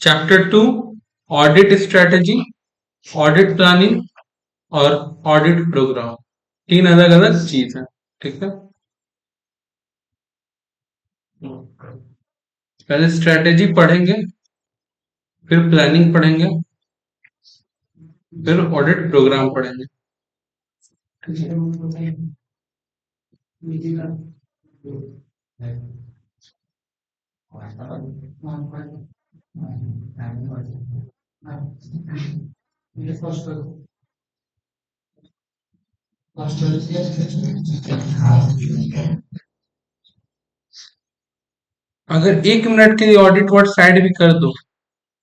Chapter 2, audit strategy, audit planning और audit programme, तीन अलग अलग चीज है। ठीक है, पहले स्ट्रेटेजी पढ़ेंगे, फिर प्लानिंग पढ़ेंगे, फिर ऑडिट प्रोग्राम पढ़ेंगे। अगर 1 मिनट के लिए ऑडिट वर्ड साइड भी कर दो,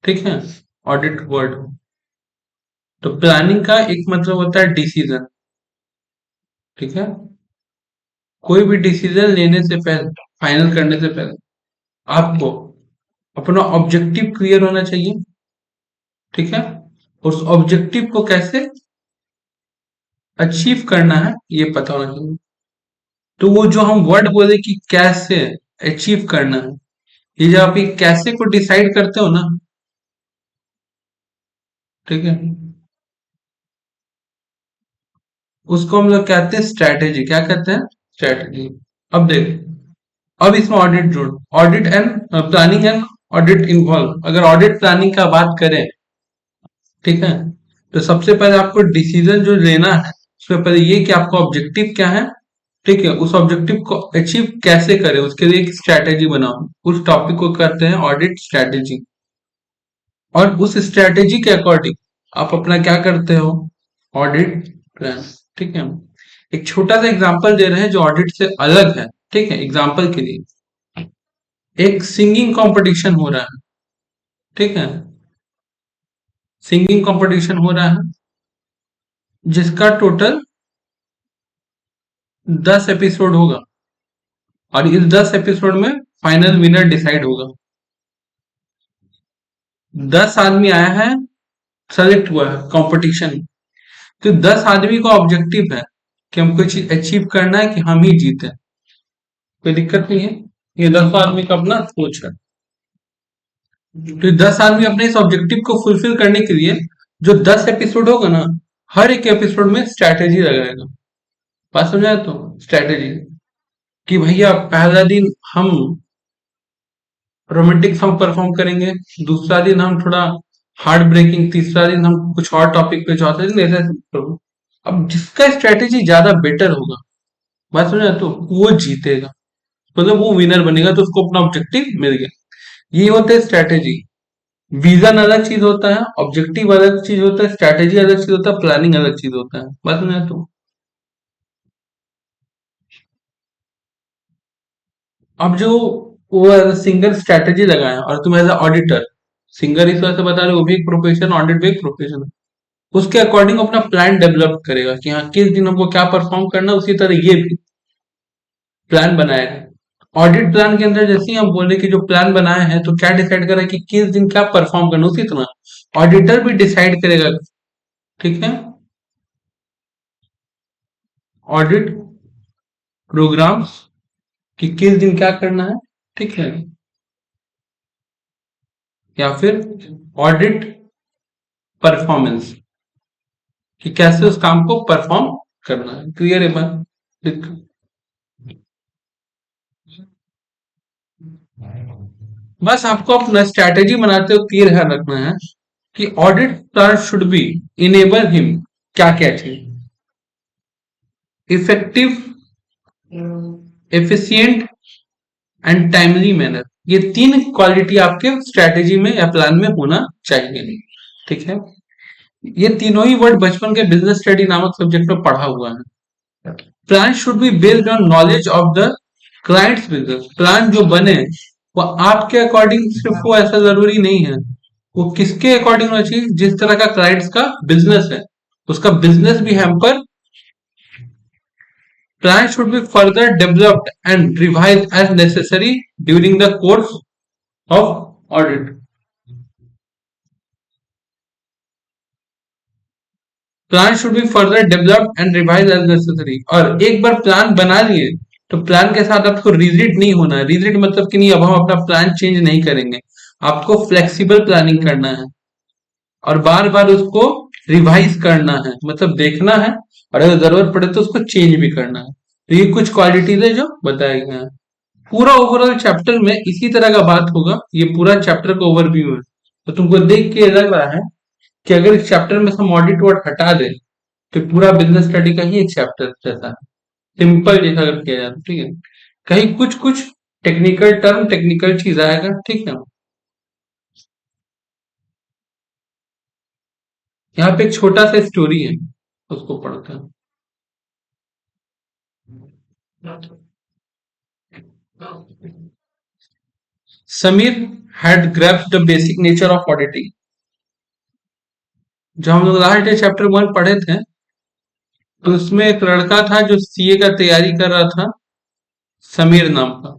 ठीक है, ऑडिट वर्ड, तो प्लानिंग का एक मतलब होता है डिसीजन। ठीक है, कोई भी डिसीजन लेने से पहले, फाइनल करने से पहले आपको अपना ऑब्जेक्टिव क्लियर होना चाहिए। ठीक है, उस ऑब्जेक्टिव को कैसे अचीव करना है ये पता होना चाहिए। तो वो जो हम वर्ड बोले कि कैसे अचीव करना है, ये जब आप ये कैसे को डिसाइड करते हो ना, ठीक है, उसको हम लोग कहते हैं स्ट्रैटेजी। क्या कहते हैं? स्ट्रैटेजी। अब देख, अब इसमें ऑडिट जोड़, audit and planning and audit involve. अगर ऑडिट प्लानिंग का बात करें, ठीक है, तो सबसे पहले आपको डिसीजन जो लेना है, उसमें पहले ये कि आपका ऑब्जेक्टिव क्या है। ठीक है, उस ऑब्जेक्टिव को अचीव कैसे करें उसके लिए एक स्ट्रैटेजी बनाओ। उस टॉपिक को कहते हैं ऑडिट स्ट्रैटेजी। और उस स्ट्रैटेजी के अकॉर्डिंग आप अपना क्या करते हो? Audit plan. ठीक है, एक छोटा सा एग्जांपल दे रहे हैं जो ऑडिट से अलग है। ठीक है, एग्जांपल के लिए एक सिंगिंग कंपटीशन हो रहा है। ठीक है, सिंगिंग कंपटीशन हो रहा है जिसका टोटल 10 एपिसोड होगा, और इस 10 एपिसोड में फाइनल विनर डिसाइड होगा। 10 आदमी आया है, सेलेक्ट हुआ है कंपटीशन। तो 10 आदमी का ऑब्जेक्टिव है कि हमको चीज अचीव करना है कि हम ही जीते। कोई दिक्कत नहीं है, ये 10 आदमी का अपना सोच है। तो 10 आदमी अपने इस ऑब्जेक्टिव को फुलफिल करने के लिए जो 10 एपिसोड होगा ना, हर एक एपिसोड में स्ट्रैटेजी लगाएगा। बात समझा? तो स्ट्रैटेजी कि भैया पहला दिन हम रोमांटिक सॉन्ग परफॉर्म करेंगे, दूसरा दिन हम थोड़ा हार्ट ब्रेकिंग, तीसरा दिन हम कुछ और टॉपिक पे, चौथे दिन ऐसे ऐसे। अब जिसका स्ट्रैटेजी ज्यादा बेटर होगा, बात समझा, तो वो जीतेगा, मतलब वो विनर बनेगा, तो उसको अपना ऑब्जेक्टिव मिल गया। ये होता है स्ट्रैटेजी। विजन अलग चीज होता है, ऑब्जेक्टिव अलग चीज होता है, स्ट्रैटेजी अलग चीज होता है, प्लानिंग अलग चीज होता है। बात समझा? तो अब जो वो एज सिंगर स्ट्रैटेजी लगाया और तुम एज ऑडिटर, सिंगर इस वजह से बता रहे हो, वो भी एक प्रोफेशन, ऑडिट भी एक प्रोफेशन है, उसके अकॉर्डिंग अपना प्लान डेवलप करेगा कि हाँ किस दिन हमको क्या परफॉर्म करना है, उसी तरह ये भी प्लान बनाएगा। ऑडिट प्लान के अंदर जैसे ही हम बोले कि जो प्लान बनाए हैं, तो क्या डिसाइड करा कि किस दिन क्या परफॉर्म करना है, उसी तरह ऑडिटर भी डिसाइड करेगा। ठीक है, ऑडिट प्रोग्राम्स कि किस दिन क्या करना है। ठीक है, या फिर ऑडिट परफॉर्मेंस कि कैसे उस काम को परफॉर्म करना है। क्लियर है बात? बस आपको अपना स्ट्रैटेजी बनाते हो क्लियर ध्यान रखना है कि audit plan should B enable him क्या क्या चीज, effective, efficient and timely manner. ये तीन क्वालिटी आपके स्ट्रैटेजी में या प्लान में होना चाहिए। ठीक है, ये तीनों ही वर्ड बचपन के बिजनेस स्टडी नामक सब्जेक्ट में पढ़ा हुआ है। Plan should be based on knowledge of the clients business. Plan जो बने वो आपके अकॉर्डिंग सिर्फ वो ऐसा जरूरी नहीं है, वो किसके अकॉर्डिंग होना चाहिए? जिस तरह का क्लाइंट्स का बिजनेस है, उसका बिजनेस भी hamper. Plan should be further developed and revised as necessary during the course of audit. Plan should be further developed and revise as necessary. और एक बार प्लान बना लिए तो प्लान के साथ आपको रिजिड नहीं होना है। रिजिड मतलब कि नहीं अब हम अपना प्लान चेंज नहीं करेंगे, आपको फ्लेक्सिबल प्लानिंग करना है और बार बार उसको रिवाइज करना है, मतलब देखना है और अगर जरूरत पड़े तो उसको चेंज भी करना है। तो ये कुछ क्वालिटीज है जो बताए गए हैं। पूरा ओवरऑल चैप्टर में इसी तरह का बात होगा, ये पूरा चैप्टर का ओवरव्यू है। तो तुमको देख के लग रहा है कि अगर इस चैप्टर में हम ऑडिट वर्ड हटा दें तो पूरा बिजनेस स्टडी का ही एक चैप्टर जैसा है, सिंपल जैसा अगर किया जाए तो, ठीक है। कहीं कुछ कुछ टेक्निकल टर्म टेक्निकल चीज आएगा, ठीक है। यहाँ पे एक छोटा सा स्टोरी है, उसको पढ़ते हैं। Samir had grasped the basic nature of auditing। जब हम लोग लास्ट डे चैप्टर 1 पढ़े थे तो उसमें एक लड़का था जो सीए का तैयारी कर रहा था, समीर नाम का।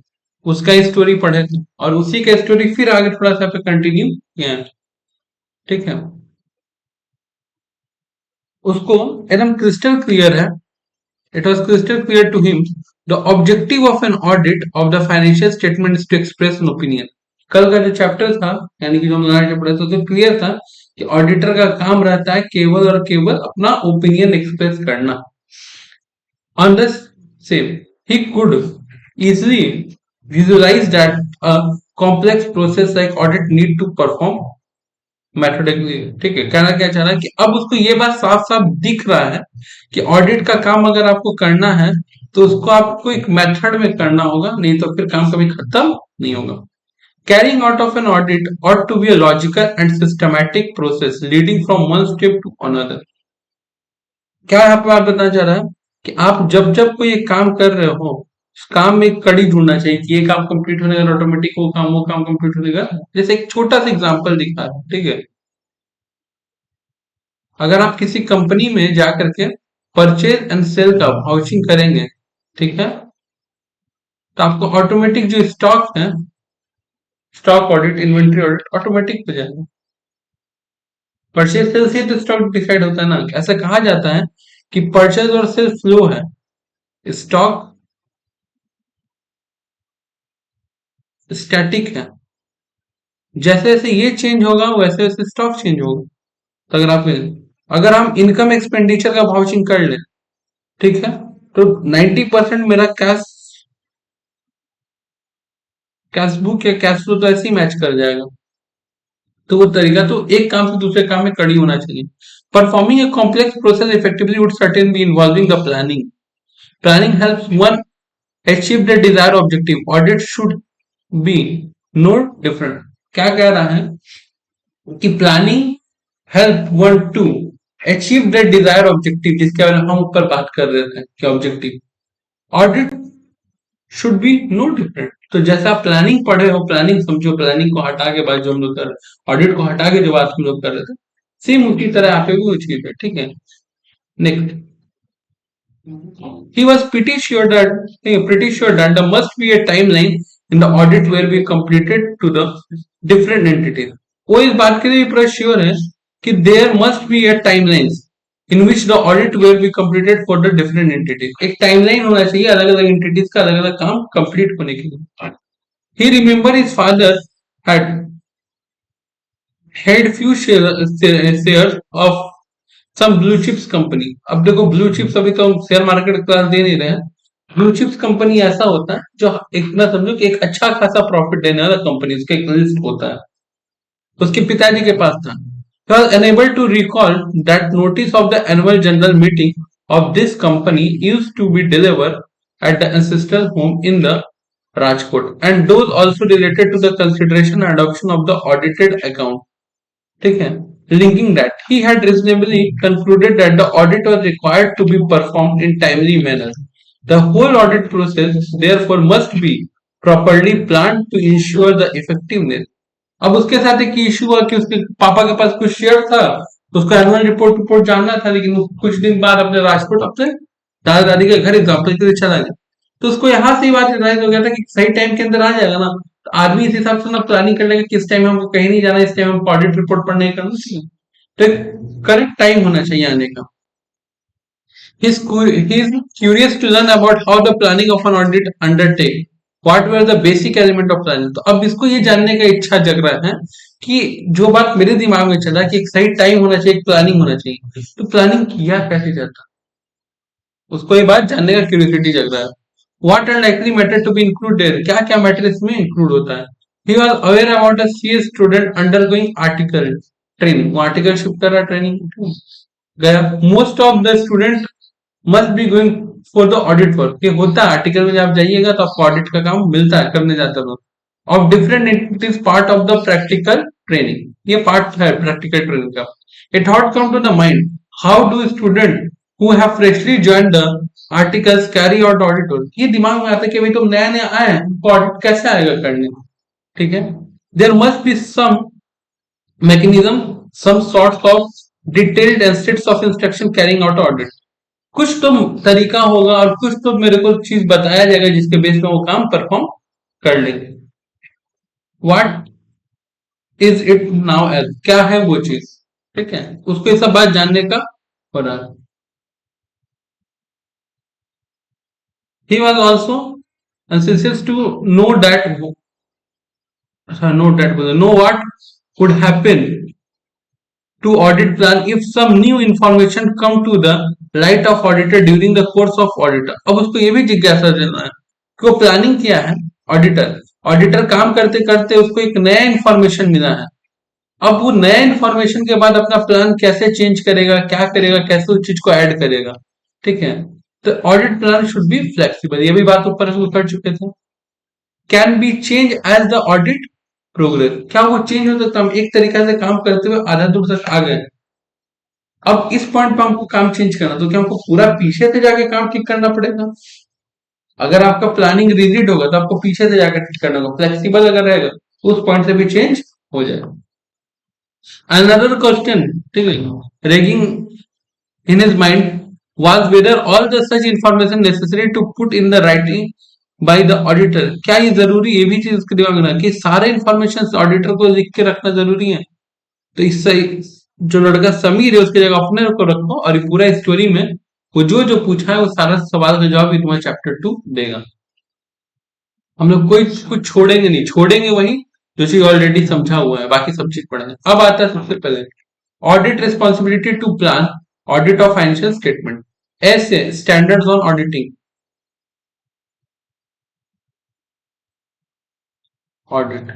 उसका स्टोरी पढ़े थे और उसी का स्टोरी फिर आगे थोड़ा सा पे कंटिन्यू किया है, ठीक है। उसको एकदम क्रिस्टल क्लियर है, it was crystal clear to him the objective of an audit of the financial statement to express an opinion. कल का जो चैप्टर था, यानी कि जो हम लोग पढ़े थे, तो क्लियर था कि ऑडिटर का काम रहता है केवल और केवल अपना ओपिनियन एक्सप्रेस करना। On the same, he could easily visualize that a complex process like audit need to perform मैथोडिकली, ठीक है। कहना क्या चाह रहा है कि अब उसको ये बात साफ साफ दिख रहा है कि ऑडिट का काम अगर आपको करना है तो उसको आपको एक मेथड में करना होगा, नहीं तो फिर काम कभी खत्म नहीं होगा। Carrying out of an audit ought to be a logical and systematic process leading from one step to another। क्या यहाँ पे बात बताना चाह रहा है कि आप जब जब कोई एक काम कर रहे हो उस काम में एक कड़ी ढूंढना चाहिए कि ये काम कंप्लीट होने का ऑटोमेटिक वो काम कंप्लीट होने का। जैसे एक छोटा सा एग्जांपल दिखा है, ठीक है। अगर आप किसी कंपनी में जाकर के परचेज एंड सेल का वाउचिंग करेंगे, ठीक है, तो आपको ऑटोमेटिक जो स्टॉक है, stock audit inventory audit automatic हो जाएगा। परचेज सेल से तो स्टॉक डिसाइड होता है ना। ऐसा कहा जाता है कि परचेज और सेल फ्लो है, स्टॉक स्टैटिक है। जैसे जैसे ये चेंज होगा वैसे वैसे स्टॉक चेंज होगा। तो अगर हम इनकम एक्सपेंडिचर का वाउचिंग कर ले, ठीक है, तो 90% मेरा कैश कैश बुक या कैश फ्लो तो ऐसे ही मैच कर जाएगा। तो वो तरीका तो एक काम से दूसरे काम में कड़ी होना चाहिए। Performing a complex process effectively would certain be involving the planning. Planning helps one achieve the desire objective. Audit should be no different. क्या कह रहा है कि planning help one to achieve the desire objective, जिसके बारे में हम ऊपर बात कर रहे थे कि objective. Audit should be no different. तो जैसा आप प्लानिंग पढ़े हो, प्लानिंग समझो, प्लानिंग को हटा के बाद जो हम लोग कर ऑडिट को हटा के जो बात हम लोग कर रहे थे, सेम उसी तरह यहाँ पे भी वो चीज है, ठीक है। Next, he was pretty sure that there must be a timeline in the audit where we completed to the different entities। वो इस बात के लिए पूरा श्योर है कि there must be a timeline in which the audit will be completed for the different entities। एक timeline होना चाहिए अलग अलग एंटिटीज का अलग अलग काम कंप्लीट होने के लिए। he remember his father had had few shares of some blue chips company. अब देखो ब्लू चिप्स अभी तो हम शेयर मार्केट क्लास दे नहीं रहे हैं। ब्लू चिप्स कंपनी ऐसा होता है जो इतना समझो कि एक अच्छा खासा प्रॉफिट देने वाला कंपनी, उसका एक लिस्ट होता है। तो उसके पिताजी के पास था। He was unable to recall that notice of the annual general meeting of this company used to be delivered at the ancestral home in the Rajkot, and those also related to the consideration and adoption of the audited account। ठीक है। Linking that, he had reasonably concluded that the audit was required to be performed in timely manner। The whole audit process therefore must be properly planned to ensure the effectiveness। अब उसके साथ एक issue हुआ कि उसके पापा के पास कुछ शेयर था, तो उसको एनुअल रिपोर्ट रिपोर्ट जानना था, लेकिन वो कुछ दिन बाद अपने राजकोट अपने दादा दादी के घर एग्जाम्पल के लिए चला गया। तो उसको यहाँ से ही बात रियलाइज हो गया था कि सही टाइम के अंदर आ जाएगा ना। तो आदमी इस हिसाब से ना प्लानिंग कर लेगा किस टाइम हमको कहीं नहीं जाना, इस टाइम हमको ऑडिट रिपोर्ट पढ़ने का। तो एक करेक्ट टाइम होना चाहिए आने का। He is curious to learn about how the planning of an audit undertake. What were the basic element of planning? तो अब इसको ये जानने का इच्छा जग रहा है कि जो बात मेरे दिमाग में चला कि एक सही टाइम होना चाहिए, एक प्लानिंग होना चाहिए, तो प्लानिंग किया कैसे जाता, उसको ये बात जानने का क्यूरियोसिटी जग रहा है. What are likely matter to be included? क्या क्या मैटर इसमें इंक्लूड होता है? He was aware about a CS student undergoing article training. वो आर्टिकलशिप कर रहा ट्रेनिंग गया. Most of the student must be going for the audit work. ये होता है आर्टिकल में, जब आप जाइएगा तो आपको ऑडिट का काम मिलता है, करने जाते हो. Of different, it is part of the practical training. ये पार्ट है प्रैक्टिकल ट्रेनिंग का. A thought come to the mind. How do students who have freshly joined the articles carry out audit work? ये दिमाग में आता है कि भाई तुम नया नया आए हैं, ऑडिट कैसे आएगा करने. ठीक है. There must be some mechanism, some sorts of detailed and sets of instruction carrying out audit. कुछ तो तरीका होगा और कुछ तो मेरे को चीज बताया जाएगा जिसके बेस पे वो काम परफॉर्म कर लेंगे. What is it now as, क्या है वो चीज. ठीक है, उसको ये सब बात जानने का हो रहा है. He was also anxious to know that know what would happen to audit plan if some new information come to the light of auditor during the course of auditor. अब उसको ये भी जिज्ञासा देना है कि वो प्लानिंग किया है ऑडिटर, ऑडिटर काम करते करते उसको एक नया इंफॉर्मेशन मिला है. अब वो नया इंफॉर्मेशन के बाद अपना प्लान कैसे चेंज करेगा, क्या करेगा, कैसे उस चीज को ऐड करेगा. ठीक है, तो audit plan should be flexible. ये भी बात ऊपर कर चुके थे. Can be change as the audit progress. क्या वो चेंज हो सकता है? हम एक तरीका से काम करते हुए आधा दूर तक आ गए, अब इस पॉइंट पे हमको काम चेंज करना, तो क्या हमको पूरा पीछे से जाके काम ठीक करना पड़ेगा? अगर आपका प्लानिंग रिजिड होगा तो आपको पीछे से जाकर ठीक करना होगा. फ्लेक्सिबल अगर रहेगा तो उस पॉइंट से भी चेंज हो जाएगा. अनदर क्वेश्चन, ठीक है, raging in his mind was whether all the such information necessary to put in the writing by the auditor. क्या ये जरूरी, ये भी चीज उसके दिमाग में ना कि सारे इंफॉर्मेशन ऑडिटर को लिख के रखना जरूरी है. तो इससे जो लड़का समीर है उसकी जगह अपने को रखो और पूरा स्टोरी में वो जो जो पूछा है वो सारा सवाल का जवाब भी तुम्हारा चैप्टर 2 देगा. हम लोग कोई कुछ छोड़ेंगे नहीं, छोड़ेंगे वही जो चीज ऑलरेडी समझा हुआ है, बाकी सब चीज पढ़ेंगे. अब आता है सबसे पहले audit responsibility to plan audit of financial statement. ऐसे standards on auditing. Audit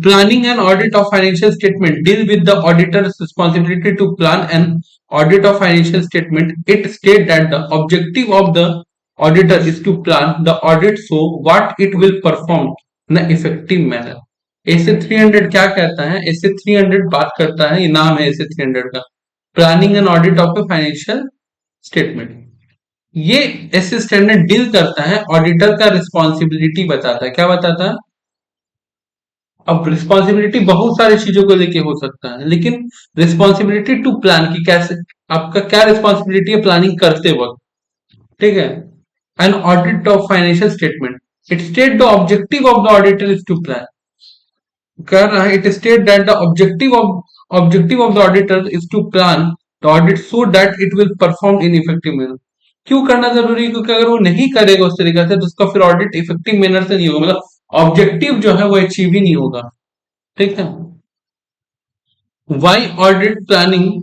planning and audit of financial statement deal with the auditor's responsibility to plan an audit of financial statement. It states that the objective of the auditor is to plan the audit so what it will perform in an effective manner. ऐसे 300 क्या कहता है? ऐसे 300 बात करता है, ये नाम है ऐसे 300 का, planning and audit of a financial statement. ये ऐसे स्टैंडर्ड डील करता है, ऑडिटर का रिस्पॉन्सिबिलिटी बताता है. क्या बताता है? अब रिस्पॉन्सिबिलिटी बहुत सारी चीजों को लेके हो सकता है, लेकिन रिस्पॉन्सिबिलिटी टू प्लान की कैसे, आपका क्या रिस्पॉन्सिबिलिटी है प्लानिंग करते वक्त. ठीक है, an audit of financial statement. It state the objective of the auditor is to plan. कर रहा है, it state that the objective of the auditor is to plan the audit so that it will perform in effective manner. क्यों करना जरूरी है? क्योंकि अगर वो नहीं करेगा उस तरीके से तो उसका फिर ऑडिट इफेक्टिव मैनर से नहीं होगा, मतलब ऑब्जेक्टिव जो है वो अचीव ही नहीं होगा. ठीक है. Why audit planning,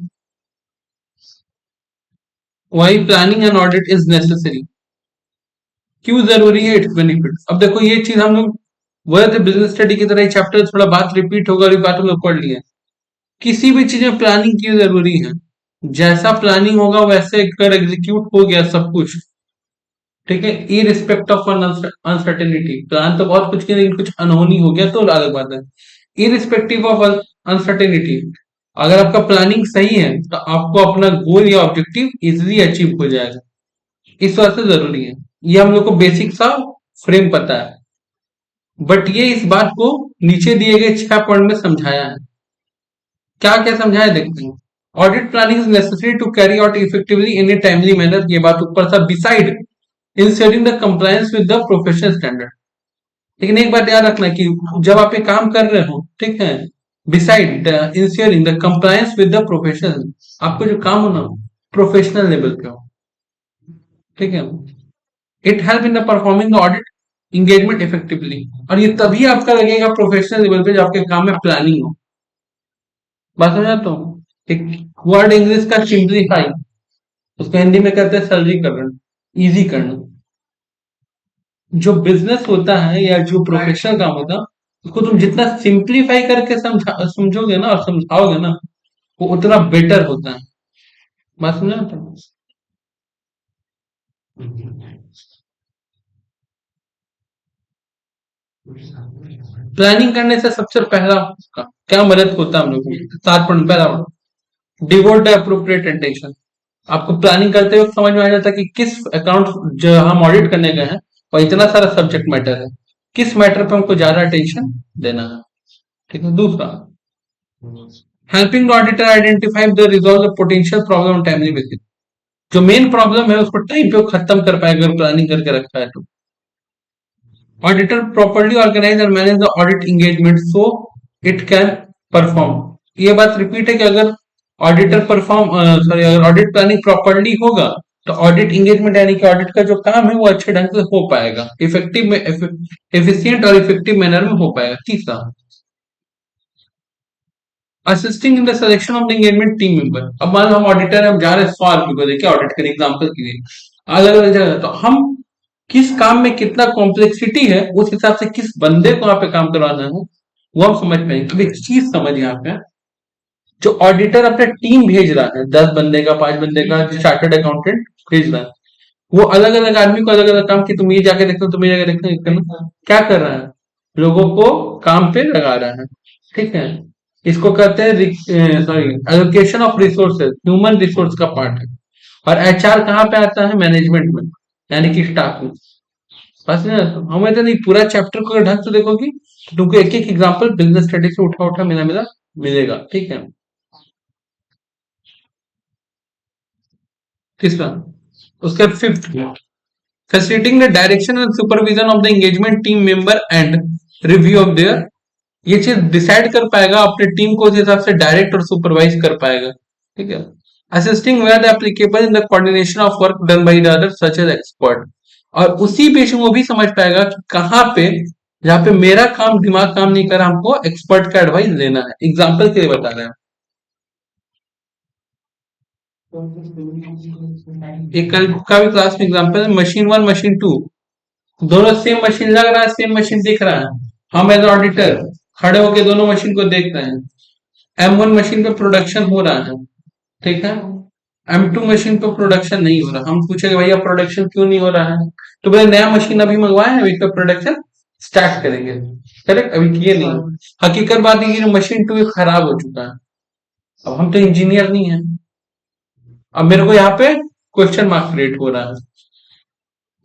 why planning and audit is necessary. क्यों जरूरी है? It's benefit. अब देखो ये चीज हम लोग वर्ड बिजनेस स्टडी की तरह चैप्टर थोड़ा बात रिपीट होगा और ये बात हम लोग पढ़ लिए. किसी भी चीज में प्लानिंग क्यों जरूरी है? जैसा प्लानिंग होगा वैसे अगर एग्जीक्यूट हो गया सब कुछ, ठीक है, इरिस्पेक्ट ऑफ अनसर्टेनिटी. प्लान तो बहुत कुछ किया लेकिन कुछ अनहोनी हो गया तो अलग बात है. इरिस्पेक्टिव ऑफ अनसर्टेनिटी, अगर आपका प्लानिंग सही है तो आपको अपना गोल या ऑब्जेक्टिव इजिली अचीव हो जाएगा. इस वजह से जरूरी है. ये हम लोग को बेसिक सा फ्रेम पता है, बट ये इस बात को नीचे दिए गए 6 पॉइंट में समझाया है. क्या क्या समझाया देखते हैं. Audit planning is necessary to carry out effectively in a timely manner. ये बात ऊपर था. Beside ensuring the compliance with the professional standard. लेकिन एक बात याद रखना कि जब आप ये काम कर रहे हो, ठीक है, beside ensuring the compliance with the professional, आपको जो काम होना प्रोफेशनल लेवल पे हो, ठीक है। It help in the performing the audit engagement effectively, और ये तभी आपका लगेगा प्रोफेशनल लेवल पे जब आपके काम में प्लानिंग हो। बात समझ आता हूँ। एक वर्ड इंग्लिश का सिंप्लीफाई, उसको हिंदी में कहते हैं सरलीकरण, इजी करना। जो बिजनेस होता है या जो प्रोफेशनल काम होता है, उसको तुम जितना सिंप्लीफाई करके समझोगे ना और समझाओगे ना, वो उतना बेटर होता है। बात समझ आता हूँ। प्लानिंग करने से सबसे पहला क्या मदद होता है हम लोग को? 7 पॉइंट। पहला डिवोट द अप्रोप्रिएट अटेंशन। आपको प्लानिंग करते वक्त समझ में आ जाता है कि किस अकाउंट जो हम ऑडिट करने गए हैं, और इतना सारा सब्जेक्ट मैटर है, किस मैटर पे हमको ज्यादा अटेंशन देना है, ठीक है। दूसरा, helping the auditor identify the resolve the potential problem timely with, जो मेन प्रॉब्लम है उसको टाइम पे वो खत्म कर पाएगा अगर प्लानिंग करके रखा है तो। ऑडिटर प्रॉपरली ऑर्गेनाइज और manage the audit engagement so it can perform. ये बात रिपीट है कि अगर ऑडिटर परफॉर्म सॉरी अगर ऑडिट प्लानिंग प्रॉपरली होगा तो ऑडिट एंगेजमेंट यानी कि ऑडिट का जो काम है वो अच्छे ढंग से हो पाएगा, इफेक्टिव में एफिशिएंट और इफेक्टिव मैनर में हो पाएगा। तीसरा, assisting in the selection of the engagement team member. अब मान लो हम ऑडिटर हम जा रहे हैं 100 आदमी को देखिए ऑडिट करें एग्जाम्पल के लिए, अलग अलग जगह, तो हम किस काम में कितना कॉम्प्लेक्सिटी है उस हिसाब से किस बंदे को यहाँ पे काम करवाना है वो हम समझ पाएंगे। अब एक चीज समझ यहाँ पे, जो ऑडिटर अपना टीम भेज रहा है 10 बंदे का 5 बंदे का चार्टर्ड अकाउंटेंट भेज रहा है, वो अलग अलग आदमी को अलग अलग काम की तुम ये जाके देखो तुम ये जाके देखो क्या कर रहा है, लोगों को काम पे लगा रहा है, ठीक है। इसको कहते हैं sorry allocation of resources, human resource का पार्ट है। और एचआर कहाँ पे आता है? मैनेजमेंट में, यानी कि स्टाफ में। बस ना, हमें तो नहीं पूरा चैप्टर को अगर ढंग से देखोगी तो तुमको एक एक एग्जांपल बिजनेस स्टडी से उठा उठा मिला मिला मिलेगा, ठीक है। तीसरा, उसके fifth, facilitating the direction and supervision of the engagement team member and review of their, ये चीज डिसाइड कर पाएगा अपने टीम को उस हिसाब से डायरेक्ट और सुपरवाइज कर पाएगा, ठीक है। Assisting where applicable in the coordination of work done by the other such as expert, और उसी बीच में वो भी समझ पाएगा कि कहाँ पे जहाँ पे मेरा काम दिमाग काम नहीं कर रहा हमको एक्सपर्ट का एडवाइस लेना है। एग्जाम्पल के लिए बता रहे हैं, एक कल का भी क्लास में एग्जाम्पल, मशीन 1 मशीन 2, दोनों सेम मशीन लग रहा है, सेम मशीन दिख रहा है, हम एज ऑडिटर खड़े होके दोनों मशीन को देख रहे हैं। M1 मशीन पे प्रोडक्शन हो रहा है, ठीक है। M2 मशीन पे प्रोडक्शन नहीं हो रहा, हम पूछेंगे भैया प्रोडक्शन क्यों नहीं हो रहा है, तो भाई नया मशीन अभी मंगवाए हैं, अभी तो प्रोडक्शन स्टार्ट करेंगे, करेक्ट, अभी किए नहीं। हकीकत बात है कि मशीन 2 खराब हो चुका है। अब हम तो इंजीनियर नहीं है, अब मेरे को यहाँ पे क्वेश्चन मार्क क्रिएट हो रहा है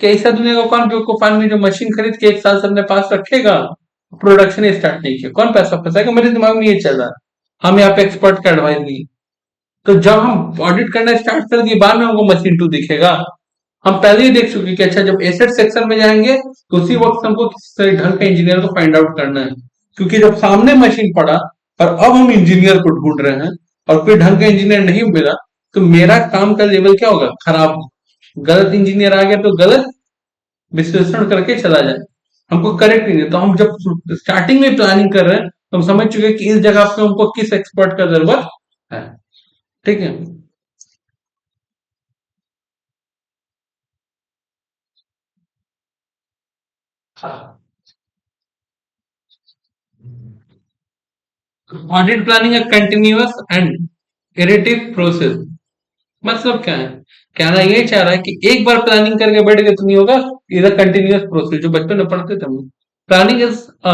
कि ऐसा दुनिया का कौन बेवकूफ आदमी जो मशीन खरीद के 1 साल से अपने पास रखेगा, प्रोडक्शन स्टार्ट नहीं किया, कौन पैसा फंसाएगा? मेरे दिमाग में ये चल रहा है। हम यहाँ पे एक्सपर्ट का एडवाइस नहीं, तो जब हम ऑडिट करना स्टार्ट कर दिए बाद में हमको मशीन 2 दिखेगा, हम पहले ही देख चुके कि अच्छा जब एसेट सेक्शन में जाएंगे तो उसी वक्त हमको किस ढंग का इंजीनियर को फाइंड आउट करना है, क्योंकि जब सामने मशीन पड़ा और अब हम इंजीनियर को ढूंढ रहे हैं और कोई ढंग का इंजीनियर नहीं मिला, तो मेरा काम का लेवल क्या होगा? खराब। गलत इंजीनियर आ गया तो गलत विश्लेषण करके चला जाए, हमको करेक्ट नहीं है। तो हम जब स्टार्टिंग में प्लानिंग कर रहे हैं तो हम समझ चुके हैं कि इस जगह पे हमको किस एक्सपर्ट का जरूरत है, ठीक है। ऑडिट प्लानिंग है कंटिन्यूअस एंड इरेटिव प्रोसेस। मतलब क्या है? कहना ये चाह रहा है कि एक बार प्लानिंग करके बैठ गए तो नहीं होगा, इज अ कंटिन्यूअस प्रोसेस, जो बचपन में पढ़ते थे हम। Planning is a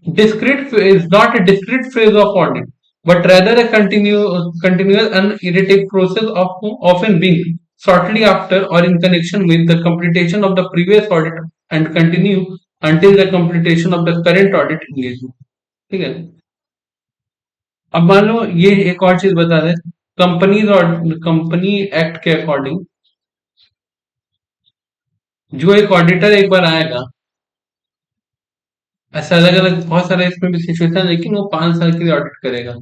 discrete is not a discrete phase of audit, but rather a continuous and iterative process of often being shortly after or in connection with the completion of the previous audit and continue until the completion of the current audit engagement, ठीक है। अब मान लो ये एक और चीज बता दें, कंपनीज और कंपनी एक्ट के अकॉर्डिंग जो एक ऑडिटर एक बार आएगा, ऐसा अलग अलग बहुत सारे इसमें भी सिचुएशन, लेकिन वो 5 साल के लिए ऑडिट करेगा।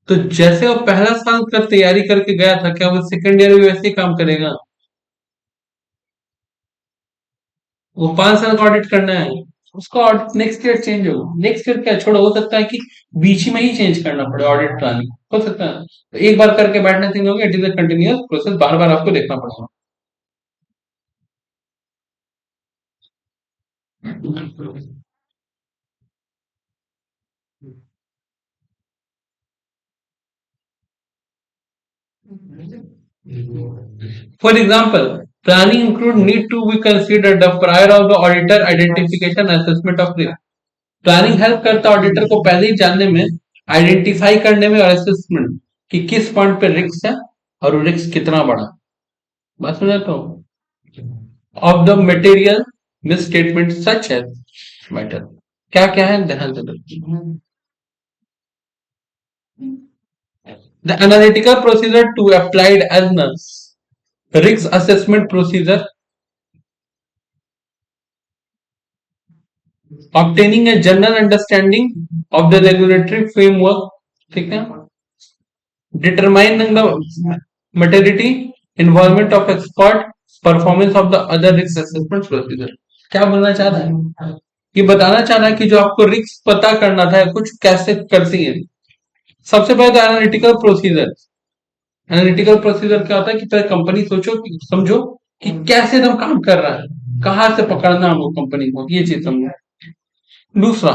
तो जैसे वो पहला साल का तैयारी करके गया था, क्या वो सेकंड ईयर भी वैसे ही काम करेगा? वो 5 साल का ऑडिट करना है, उसका ऑडिट नेक्स्ट ईयर चेंज होगा। नेक्स्ट ईयर क्या छोड़ो, हो सकता है कि बीच में ही चेंज करना पड़े ऑडिट प्लानिंग, हो सकता है। तो एक बार करके बैठने से नहीं होगा, it is a continuous process, बार बार आपको देखना पड़ेगा। For example, planning include need to be considered the prior of the auditor identification assessment of risk. Planning help करता है ऑडिटर को पहले ही जानने में, आइडेंटिफाई करने में और असेसमेंट कि किस पॉइंट पे रिस्क है और वो रिस्क कितना बड़ा। बात समझ आता हूँ? Of the material misstatement such है मैटर, क्या क्या है ध्यान से देखो। The analytical procedure to applied as risk assessment procedure, obtaining a general understanding of the regulatory framework, ठीक है, determining the materiality, involvement of expert, performance of the other risk assessment procedure। क्या बोलना चाह रहा है? ये बताना चाह रहा है कि जो आपको रिस्क पता करना था कुछ कैसे करती है। सबसे पहले तो एनालिटिकल प्रोसीजर। एनालिटिकल प्रोसीजर क्या होता है कि पहले कंपनी सोचो कि समझो कि कैसे तुम काम कर रहा है, कहां से पकड़ना हमको कंपनी को, ये चीज समझो। दूसरा,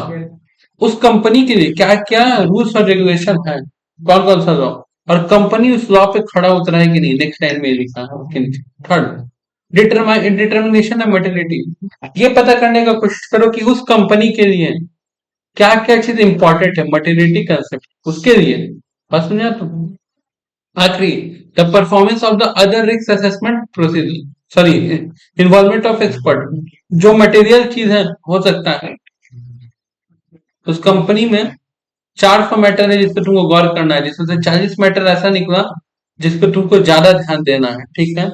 उस कंपनी के लिए क्या क्या रूल्स और रेगुलेशन है, कौन कौन सा लॉ, और कंपनी उस लॉ पे खड़ा उतरा है कि नहीं, नेक्स्ट टाइम में लिखा है उसके नीचे। थर्ड, डिटर्मिनेशन ऑफ मटेरियलिटी, ये पता करने का कोशिश करो कि उस कंपनी के लिए क्या क्या चीज इंपॉर्टेंट है, मटेरियलिटी कंसेप्ट उसके लिए। बस समझा तुम? आखिरी, the performance of the other risk assessment procedure, sorry, involvement of expert, जो मटेरियल चीज है हो सकता है उस कंपनी में 400 मैटर है जिस पे तुमको गौर करना है, जिसमें से 40 मैटर ऐसा निकला जिस पे तुमको ज्यादा ध्यान देना है, ठीक है,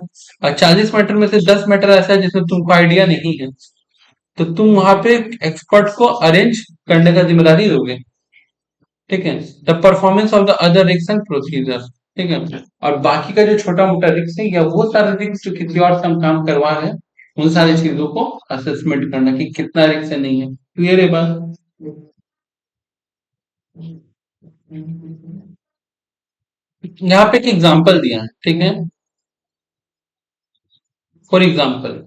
और 40 मैटर में से 10 मैटर ऐसा है जिसमें तुमको आइडिया नहीं है, तो तुम वहां पे एक्सपर्ट को अरेंज करने का जिम्मेदारी दोगे, ठीक है। The performance of the other risk and procedure, ठीक है, और बाकी का जो छोटा मोटा रिस्क है या वो सारा रिस्क जो किसी और से हम काम करवा रहे हैं, उन सारी चीजों को असेसमेंट करना कि कितना रिस्क है, नहीं है। क्लियर है बात? यहाँ पे एक एग्जांपल दिया है, ठीक है। For example,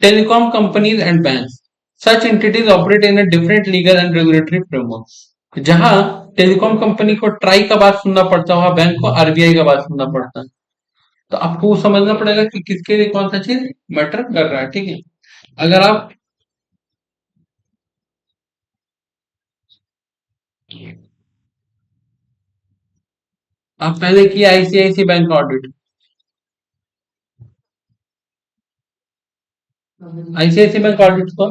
telecom companies and banks, such entities operate in a different legal and regulatory framework। जहां टेलीकॉम कंपनी को ट्राई का बात सुनना पड़ता है, वहां बैंक को आरबीआई का बात सुनना पड़ता है। तो आपको समझना पड़ेगा कि किसके लिए कौन सा चीज मैटर कर रहा है, ठीक है। अगर आप पहले किए ICIC bank audit, ICIC bank audit को,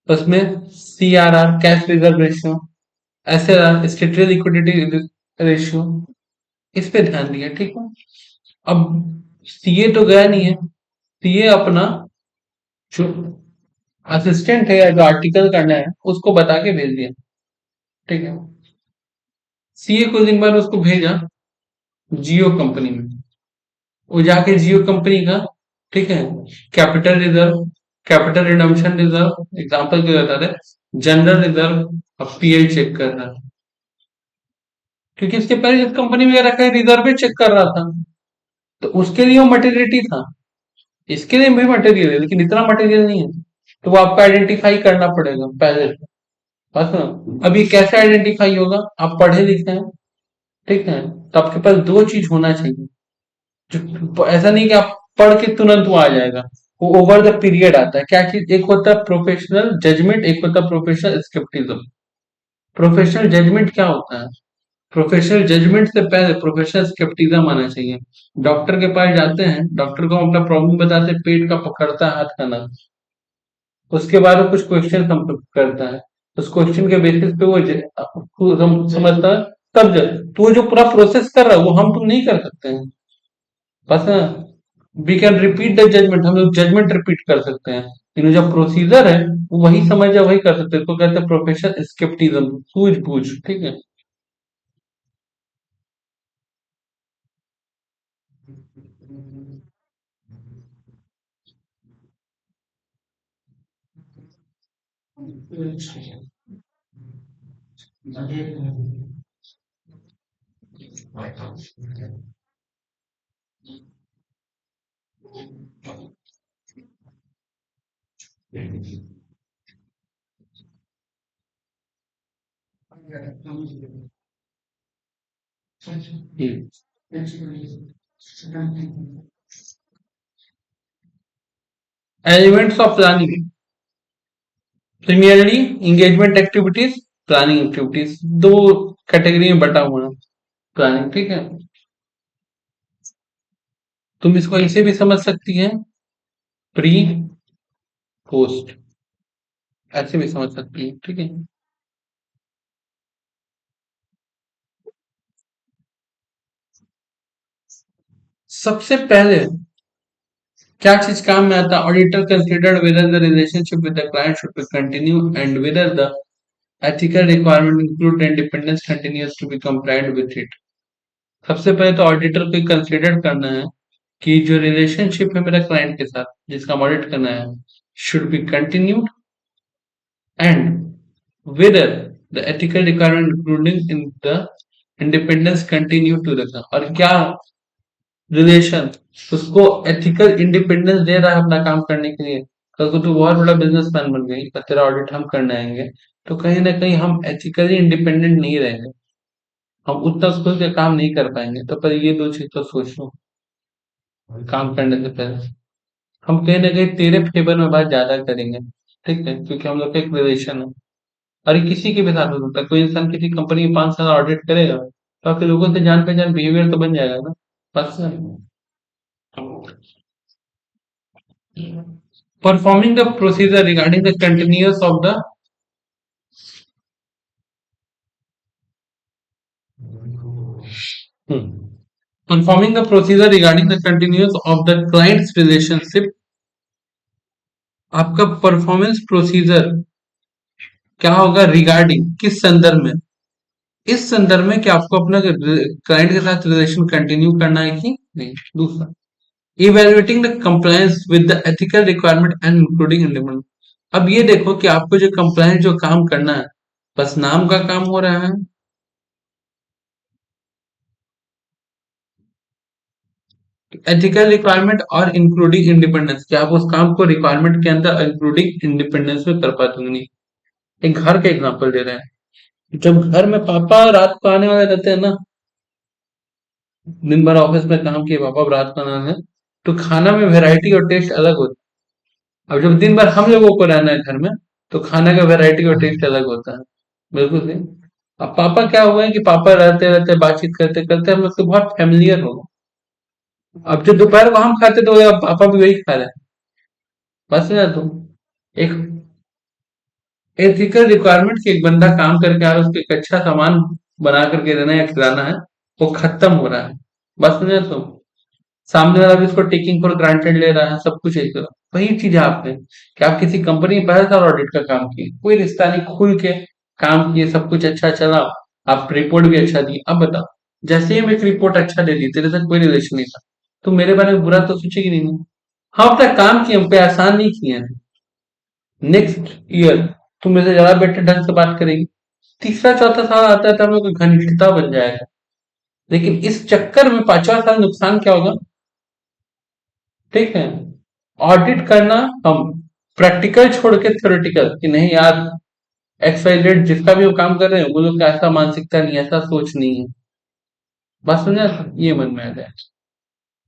तो उसमें CRR, cash reserve ratio, SLR, statutory liquidity ratio, इस पे ध्यान दिया, ठीक है। अब सीए तो गया नहीं है, सीए अपना जो असिस्टेंट है या जो आर्टिकल करना है उसको बता के भेज दिया, ठीक है। सीए कुछ दिन बाद उसको भेजा जियो कंपनी में, वो जाके जियो कंपनी का, ठीक है, capital reserve, capital redemption reserve, example के बता रहे, जनरल रिजर्व और पीएल चेक कर रहा है, क्योंकि इसके पहले जिस कंपनी में रखा है रिजर्व चेक कर रहा था, तो उसके लिए वो मटेरियलिटी था, इसके लिए भी मटेरियल है लेकिन इतना मटेरियल नहीं है, तो वो आपको आइडेंटिफाई करना पड़ेगा पहले। बस ना, अब ये कैसे आइडेंटिफाई होगा, आप पढ़े लिखे हैं, ठीक है, तो आपके पास दो चीज होना चाहिए, जो ऐसा नहीं कि आप पढ़ के तुरंत वो आ जाएगा, वो ओवर द पीरियड आता है। क्या चीज, एक होता है प्रोफेशनल जजमेंट, एक होता है प्रोफेशनल स्केप्टिज्म। प्रोफेशनल जजमेंट क्या होता है? प्रोफेशनल जजमेंट से पहले प्रोफेशनल स्केप्टिज्म आना चाहिए। डॉक्टर के पास जाते हैं, डॉक्टर को हम अपना प्रॉब्लम बताते हैं, पेट का पकड़ता है हाथ का नस, उसके बाद वो कुछ क्वेश्चन हम करता है, उस क्वेश्चन के बेसिस पे वो हम समझता है, तब जब तो वो जो पूरा प्रोसेस कर रहा है वो हम तुम नहीं कर सकते हैं। बस we can repeat the judgement, हम लोग जजमेंट रिपीट कर सकते हैं, लेकिन जो प्रोसीजर है वो वही समझ जाए वही कर सकते हैं, इसको कहते हैं प्रोफेशनल स्केप्टिज्म, सूझबूझ, ठीक है। Elements of planning, primarily engagement activities, planning activities, दो कैटेगरी में बटा हुआ है प्लानिंग, ठीक है। तुम इसको ऐसे भी समझ सकती है, प्री पोस्ट, ऐसे भी समझ सकती है, ठीक है। सबसे पहले क्या चीज काम में आता है? Auditor considered whether the relationship with the client should be continue and whether the ethical requirement include independence continues to be complied with it. सबसे पहले तो ऑडिटर को कंसिडर करना है कि जो रिलेशनशिप है मेरा क्लाइंट के साथ जिसका ऑडिट करना है should be continued and whether the ethical requirement including in the independence continue to रखना, और क्या रिलेशन उसको एथिकल इंडिपेंडेंस दे रहा है अपना काम करने के लिए। कल को तू बहुत बड़ा बिजनेसमैन बन गई पर तेरा ऑडिट हम करने आएंगे तो कहीं ना कहीं हम एथिकली इंडिपेंडेंट नहीं रहेंगे, हम उतना खुल के काम नहीं कर पाएंगे। तो पर ये दो चीज तो सोच लो काम करने से पहले, हम कहीं ना कहीं तेरे फेवर में बात ज्यादा करेंगे, ठीक है, क्योंकि हम लोग का एक रिलेशन है। और ये किसी के भी साथ हो सकता है, कोई इंसान किसी कंपनी में 5 साल ऑडिट करेगा तो आपके लोगों से जान पहचान बिहेवियर तो बन जाएगा ना, बस। Performing the procedure regarding the continuous of the performing the procedure regarding the continuous of the clients relationship. आपका परफॉर्मेंस प्रोसीजर क्या होगा? रिगार्डिंग किस संदर्भ में? इस संदर्भ में कि आपको अपना क्लाइंट के साथ रिलेशन कंटिन्यू करना है कि नहीं। दूसरा, evaluating the compliance with the ethical requirement and including independent. अब ये देखो कि आपको जो कंप्लायंस जो काम करना है बस नाम का काम हो रहा है, एथिकल रिक्वायरमेंट और इंक्लूडिंग इंडिपेंडेंस, क्या आप उस काम को रिक्वायरमेंट के अंदर इंक्लूडिंग इंडिपेंडेंस में कर पाते हो नहीं। एक घर का एग्जांपल दे रहे हैं, जब घर में पापा रात को आने वाले रहते हैं ना, दिन भर ऑफिस में काम किए पापा रात को आना है, तो खाना में वैरायटी और टेस्ट अलग होता है। अब जब दिन भर हम लोगों को रहना है घर में तो खाना का वैरायटी और टेस्ट अलग होता है, बिल्कुल सही। अब पापा क्या हुआ है कि पापा रहते रहते बातचीत करते करते हम लोग तो बहुत फेमिलियर हो गए। अब जो दोपहर को हम खाते तो अब पापा भी वही खा रहे हैं, बस ना। तो एक एथिकल रिक्वायरमेंट कि एक बंदा काम करके आ रहा है उसको एक अच्छा सामान बना करके देना है या खिलाना है, वो खत्म हो रहा है, बस ना। तो सामने वाला भी इसको टेकिंग फॉर ग्रांटेड ले रहा है, सब कुछ एक तरह वही चीज है आपने कि आप किसी कंपनी में पहले साल ऑडिट का काम किए, कोई रिश्ता नहीं, खुल के काम किए, सब कुछ अच्छा चला, आप रिपोर्ट भी अच्छा दी। अब बताओ, जैसे ही हम एक रिपोर्ट अच्छा दे दी, तेरे साथ कोई रिलेशन नहीं था, तो मेरे बारे में बुरा तो सोचेगी नहीं। हाँ अपना काम किए, हम पे एहसान नहीं किए हैं। नेक्स्ट ईयर तुम मेरे से ज्यादा बेटर ढंग से बात करेगी, तीसरा चौथा साल आता है तो हम लोग की घनिष्ठता बन जाएगा। लेकिन इस चक्कर में पांचवा साल नुकसान क्या होगा? ठीक है, ऑडिट करना हम प्रैक्टिकल छोड़ के थ्योरेटिकल कि नहीं यार एक्स वाई जेड जिसका भी वो काम कर रहे हैं वो लोग का ऐसा मानसिकता नहीं, ऐसा सोच नहीं है, बस समझा। ये मन में आ जाए।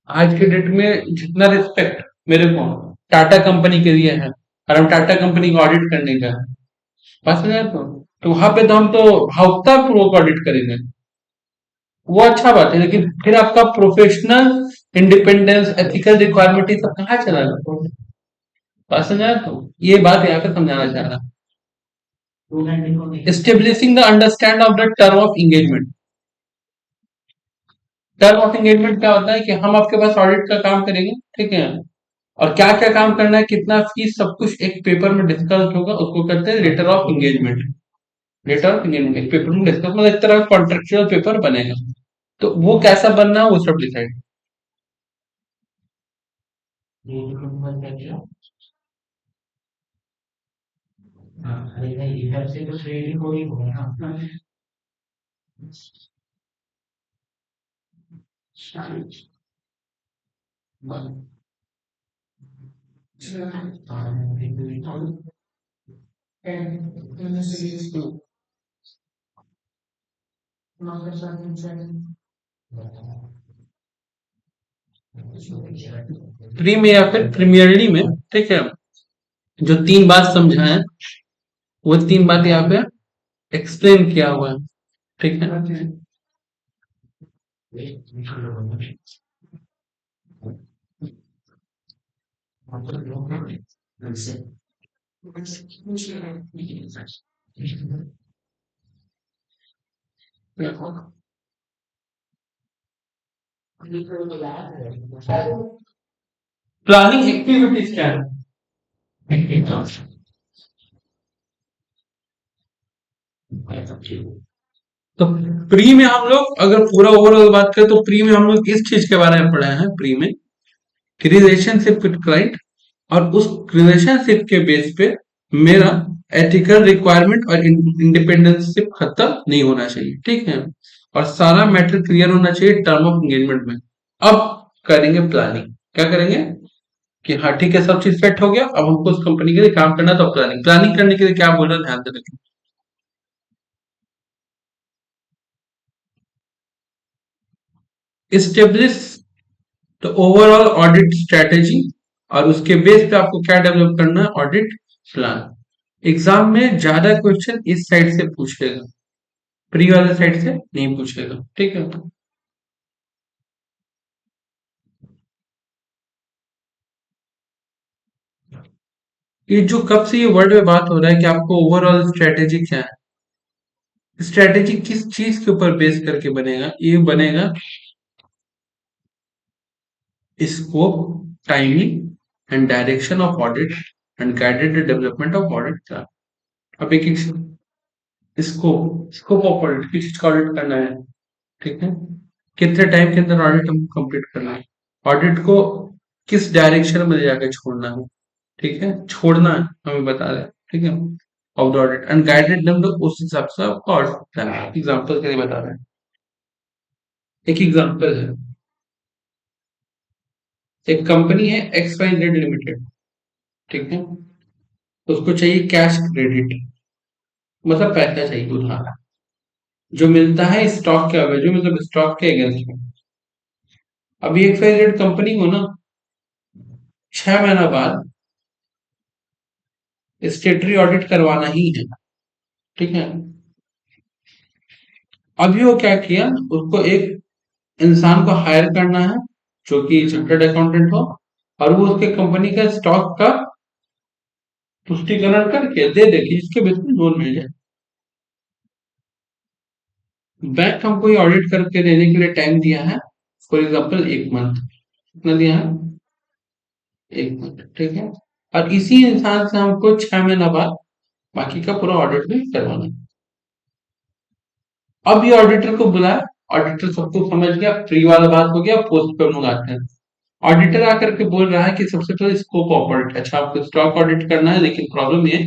आज के डेट में जितना रिस्पेक्ट मेरे को टाटा कंपनी के लिए है और हम टाटा कंपनी को ऑडिट करने का है, बस समझा। तो वहां पे तो हम तो भावुकता पूर्वक ऑडिट करेंगे, वो अच्छा बात है, लेकिन फिर आपका प्रोफेशनल इंडिपेंडेंस एथिकल रिक्वायरमेंट ये सब कहाँ चला गया? बस समझा। तो ये बात यहाँ पे समझाना चाह रहा। Establishing the understand of the term of engagement. Term of engagement क्या होता है कि हम आपके पास ऑडिट का काम करेंगे, ठीक है, और क्या क्या काम करना है, कितना फीस, सब कुछ एक पेपर में डिस्कस होगा, उसको कहते हैं letter of engagement. Letter of engagement एक पेपर में डिस्कस, मतलब एक तरह का कॉन्ट्रेक्चुअल पेपर बनेगा। तो वो कैसा बनना है वो सब डिसाइड। प्री में या फिर प्रीमियरली में, ठीक है, जो 3 बात समझाएं वो 3 बात यहाँ पे एक्सप्लेन किया हुआ है, ठीक है। प्लानिंग एक्टिविटीज क्या है? तो प्री में हम लोग अगर पूरा ओवरऑल बात करें तो प्री में हम लोग इस चीज के बारे में पढ़े हैं प्री में, कि रिलेशनशिप विद क्लाइंट, और उस रिलेशनशिप के बेस पे मेरा एथिकल रिक्वायरमेंट और इंडिपेंडेंसशिप खत्म नहीं होना चाहिए, ठीक है, और सारा मैटर क्लियर होना चाहिए टर्म ऑफ एंगेजमेंट में। अब करेंगे प्लानिंग, क्या करेंगे कि हाँ ठीक है सब चीज सेट हो गया, अब हमको उस कंपनी के लिए काम करना, तो प्लानिंग प्लानिंग करने के लिए क्या बोल रहा है ध्यान से रखें। Establish the overall audit strategy, और उसके बेस पे आपको क्या डेवलप करना है, ऑडिट प्लान। एग्जाम में ज्यादा क्वेश्चन इस साइड से पूछेगा, प्री वाले साइड से नहीं पूछेगा, ठीक है। ये जो कब से ये वर्ड में बात हो रहा है कि आपको ओवरऑल स्ट्रेटेजी क्या है, स्ट्रेटेजी किस चीज के ऊपर बेस करके बनेगा, ये बनेगा scope, timing and direction of audit and guided development of audit plan. अब एक एक स्कोप, स्कोप ऑफ ऑडिट, किस चीज का ऑडिट करना है, ठीक है, कितने टाइम के अंदर ऑडिट हमको कंप्लीट करना है, ऑडिट को किस डायरेक्शन में ले जाकर छोड़ना है, ठीक है, छोड़ना है हमें बता रहे हैं, ठीक है, of the audit and guided them, तो उस हिसाब से आपका ऑडिट प्लान एग्जांपल के लिए बता रहे हैं। एक एग्जांपल है, एक कंपनी है एक्स वाई जेड लिमिटेड, ठीक है, तो उसको चाहिए कैश क्रेडिट, मतलब पैसा चाहिए उधार, जो मिलता है स्टॉक के अवेज में, मतलब स्टॉक के अगेंस्ट में। अभी एक्स वाई जेड कंपनी को ना 6 महीना बाद स्टेटरी ऑडिट करवाना ही है, ठीक है। अभी वो क्या किया, उसको एक इंसान को हायर करना है जो कि चार्टर्ड अकाउंटेंट हो, और वो उसके कंपनी का स्टॉक का पुष्टिकरण करके दे दे कि इसके बेस में लोन मिल जाए। बैंक हमको ये ऑडिट करके देने के लिए टाइम दिया है, फॉर एग्जाम्पल 1 मंथ, कितना दिया है, 1 मंथ, ठीक है, और इसी इंसान से हमको 6 महीना बाद बाकी का पूरा ऑडिट भी करवाना है। अब ये ऑडिटर को बुलाया, ऑडिटर सबको समझ गया, प्री वाला बात हो गया, पोस्ट पे हम लोग आते हैं। ऑडिटर आकर के बोल रहा है कि सबसे पहले स्कोप ऑफ ऑडिट, अच्छा आपको स्टॉक ऑडिट करना है, लेकिन प्रॉब्लम ये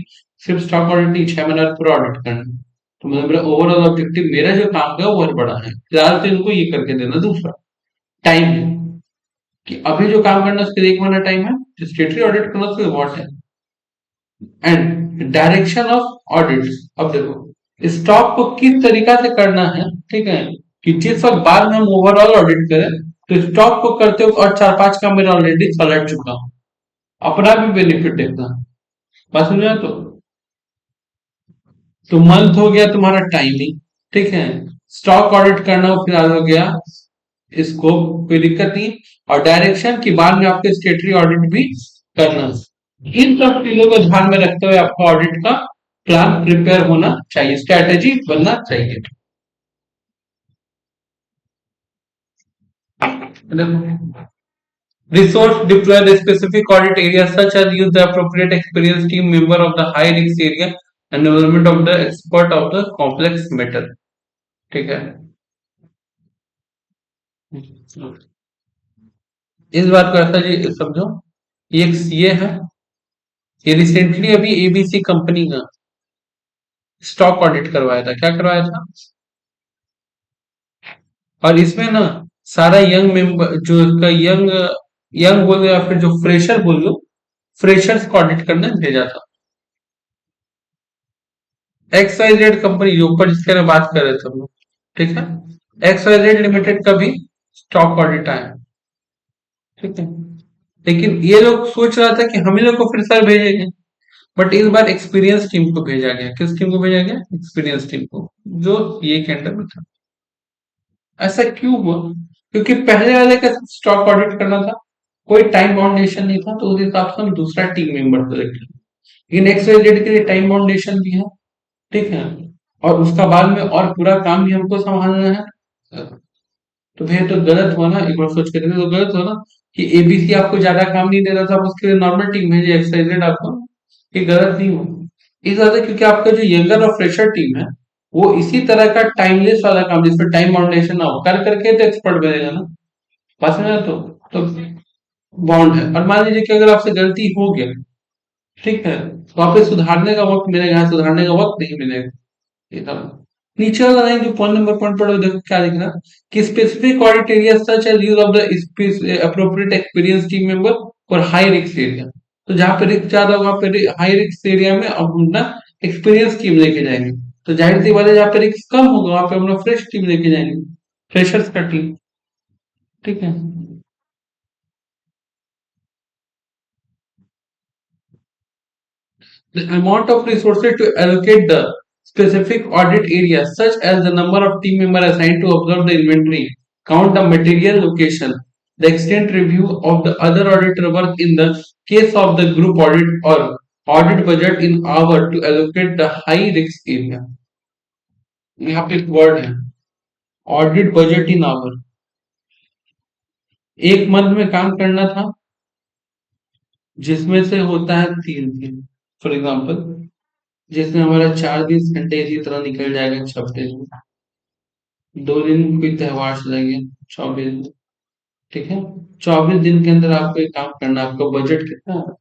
सिर्फ स्टॉक ऑडिट नहीं, 6 महीना पूरा ऑडिट करना है, तो मतलब मेरा ओवरऑल ऑब्जेक्टिव, मेरा जो काम है वो बहुत बड़ा है, फिलहाल तो इनको ये करके देना। दूसरा टाइम, कि अभी जो काम करना है उसके लिए 1 महीना टाइम है, स्टेटरी ऑडिट करना उसके लिए बहुत है। एंड डायरेक्शन ऑफ ऑडिट, अब देखो स्टॉक को किस तरीका से करना है, ठीक है, कि जिस वक्त बाद में हम ओवरऑल ऑडिट करें तो स्टॉक को करते हो और 4-5 का मेरा ऑलरेडी पलट चुका हूं, अपना भी बेनिफिट देखना है, बात समझा। तो मंथ हो गया तुम्हारा टाइमिंग, ठीक है, स्टॉक ऑडिट करना वो फिलहाल हो गया, इसको कोई दिक्कत नहीं, और डायरेक्शन की बाद में आपको स्टेटरी ऑडिट भी करना है। इन सब चीजों को ध्यान में रखते हुए आपका ऑडिट का प्लान प्रिपेयर होना चाहिए, स्ट्रेटेजी बनना चाहिए। देखो, resource deploy the specific audit area such as use the appropriate experienced team member of the high risk area and development of the expert of the complex matter, ठीक है। इस बात को ऐसा जी समझो, ये एक सीए है, ये रिसेंटली अभी एबीसी कंपनी का स्टॉक ऑडिट करवाया था, क्या करवाया था? और इसमें ना सारा यंग मेंबर जो इसका यंग यंग बोलो या फिर जो फ्रेशर बोलो, फ्रेशर्स को ऑडिट करने भेजा था। एक्स वाई जेड कंपनी जो ऊपर जिसके बारे में बात कर रहे थे हम लोग, ठीक है, एक्स वाई जेड लिमिटेड का भी स्टॉक ऑडिट आया, ठीक है। लेकिन ये लोग सोच रहा था कि हम ही लोग को फिर सर भेजेंगे, बट इस बार एक्सपीरियंस टीम को भेजा गया। किस टीम को भेजा गया? एक्सपीरियंस टीम को, जो ये के अंडर में था। ऐसा क्यों हुआ? क्योंकि पहले वाले का स्टॉक ऑडिट करना था, कोई टाइम बाउंडेशन नहीं था, तो उस हिसाब से हम दूसरा टीम मेंबर सेलेक्ट किया। लेकिन एक्स वाई जेड के लिए टाइम बाउंडेशन भी है, ठीक है, और उसका बाद में और पूरा काम भी हमको संभालना है। तो फिर तो गलत हुआ ना, एक बार सोच के देखो तो गलत हुआ ना कि एबीसी आपको ज्यादा काम नहीं दे रहा था, आप उसके लिए नॉर्मल टीम भेजे एक्स वाई जेड आपको। ये गलत नहीं हुआ इस वजह से, क्योंकि आपका जो यंगर और फ्रेशर टीम है वो इसी तरह का टाइमलेस वाला काम जिसमें टाइम बाउंडेशन ना हो कर करके तो एक्सपर्ट बनेगा ना, पास में ना। तो बॉन्ड है, और मान लीजिए कि अगर आपसे गलती हो गया, ठीक है, तो आपको सुधारने का वक्त मिलेगा, यहाँ सुधारने का वक्त नहीं मिलेगा। ये था। नीचे वाला लाइन जो पॉइंट नंबर पॉइंट पढ़ो, देखो क्या लिख रहा है कि specific audit area such as use of the appropriate experience team member और हाई रिस्क एरिया। तो जहां पे रिस्क ज्यादा होगा वहां पे हाई रिस्क एरिया में अब हम ना एक्सपीरियंस टीम लेके जाएंगे। तो जाहिर सी बात है जहाँ पे रिस्क कम होगा वहां पे हम लोग फ्रेश टीम लेके जाएंगे, फ्रेशर्स का टीम, ठीक है। The amount of resources to allocate the specific audit area, such as the number of team members assigned to observe the inventory, count the material location, the extent review of the other auditor work in the case of the group audit or audit budget in hour to allocate the high risk area. यहाँ पे एक word है, audit budget in our. एक month में काम करना था जिसमें से होता है 3 दिन, फॉर एग्जाम्पल जिसमें हमारा 4 20 घंटे इसी तरह निकल जाएगा 26 दिन, 2 दिन कोई त्योहार चला गया, 24 दिन, ठीक है। 24 दिन के अंदर आपको एक काम करना है, आपका बजट कितना है?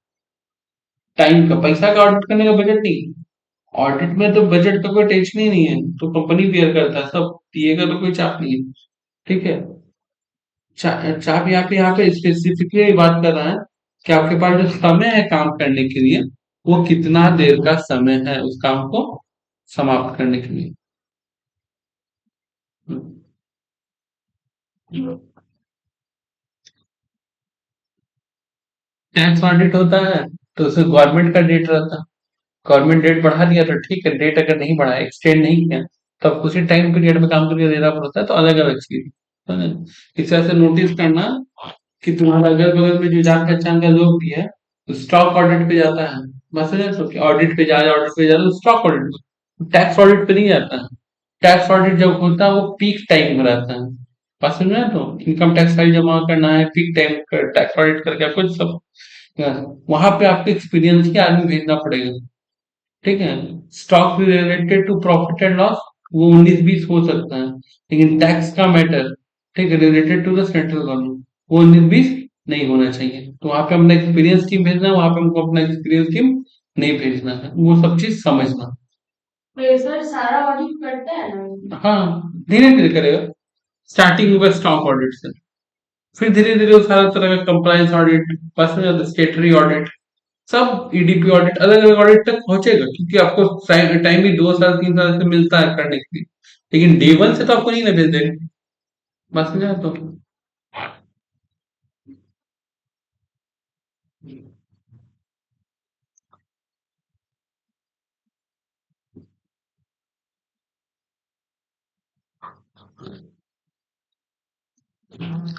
टाइम का, पैसा का ऑडिट करने का बजट नहीं। ऑडिट में तो बजट का कोई टेंशन ही नहीं है, तो कंपनी बेयर करता है सब, पीए का तो कोई चाप नहीं है, ठीक है। चाप यहाँ पे स्पेसिफिकली बात कर रहा है कि आपके पास जो समय है काम करने के लिए, वो कितना देर का समय है उस काम को समाप्त करने के लिए। टैक्स ऑडिट होता है तो उसमें गवर्नमेंट का डेट रहता है, गवर्नमेंट डेट बढ़ा दिया तो ठीक है, डेट अगर नहीं बढ़ाया, एक्सटेंड नहीं किया, तब उसी टाइम पीरियड में काम करके देना पड़ता है, तो अलग अलग चीज। इस तरह से नोटिस करना कि तुम्हारा अगल बगल में जो जान पहचान का लोग भी है, तो स्टॉक ऑडिट पे जाता है, बस है तो कि ऑडिट पे जा रहा है स्टॉक ऑडिट, टैक्स ऑडिट पे नहीं जाता है। टैक्स ऑडिट जब होता है वो पीक टाइम में रहता है, बस समझ रहे, तो इनकम टैक्स फाइल जमा करना है, पीक टाइम टैक्स ऑडिट करके कुछ सब, वहां पे आपको एक्सपीरियंस ही आदमी भेजना पड़ेगा, ठीक है। Stock related to profit and loss वो 19-20 हो सकता है, लेकिन टैक्स का मैटर, ठीक है, related to the central government, वो 19-20 नहीं होना चाहिए। तो वहां पे अपना एक्सपीरियंस टीम भेजना है, वहां पे हमको अपना एक्सपीरियंस टीम नहीं भेजना है, वो सब चीज समझना। सर सारा ऑडिट करता है ना, हाँ, धीरे धीरे करेगा। स्टार्टिंग होगा स्टॉक ऑडिट से, फिर धीरे धीरे वो सारा तरह का कंप्लायंस ऑडिट, पर्सनल स्टेटरी ऑडिट, सब ईडीपी ऑडिट, अलग अलग ऑडिट तक पहुंचेगा, क्योंकि आपको टाइम भी 2 साल 3 साल से मिलता है करने के लिए, लेकिन डे वन से तो आपको नहीं ना भेज देंगे, बस समझा तो।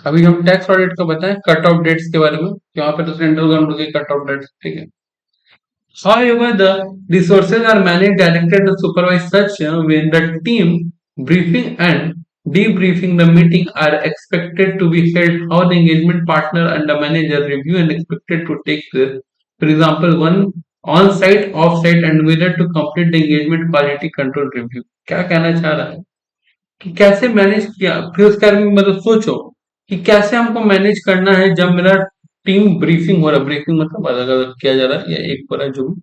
अभी हम टैक्स ऑडिट का बताएं कट ऑफ डेट्स के बारे में, यहाँ पे तो सेंट्रल गवर्नमेंट की कट ऑफ डेट्स, ठीक है। However, the resources are managed, directed, and supervised such when the team briefing and debriefing the meeting are expected to be held, how the engagement partner and the manager review and expected to take place. For example, one on-site, off-site, and whether to complete the engagement quality control review. क्या कहना चाह रहा है कि कैसे manage किया, फिर उसके बारे में मतलब सोचो कि कैसे हमको मैनेज करना है जब मेरा टीम ब्रीफिंग हो रहा है, ब्रीफिंग मतलब अलग अलग किया जा रहा है या एक हो रहा है जो भी,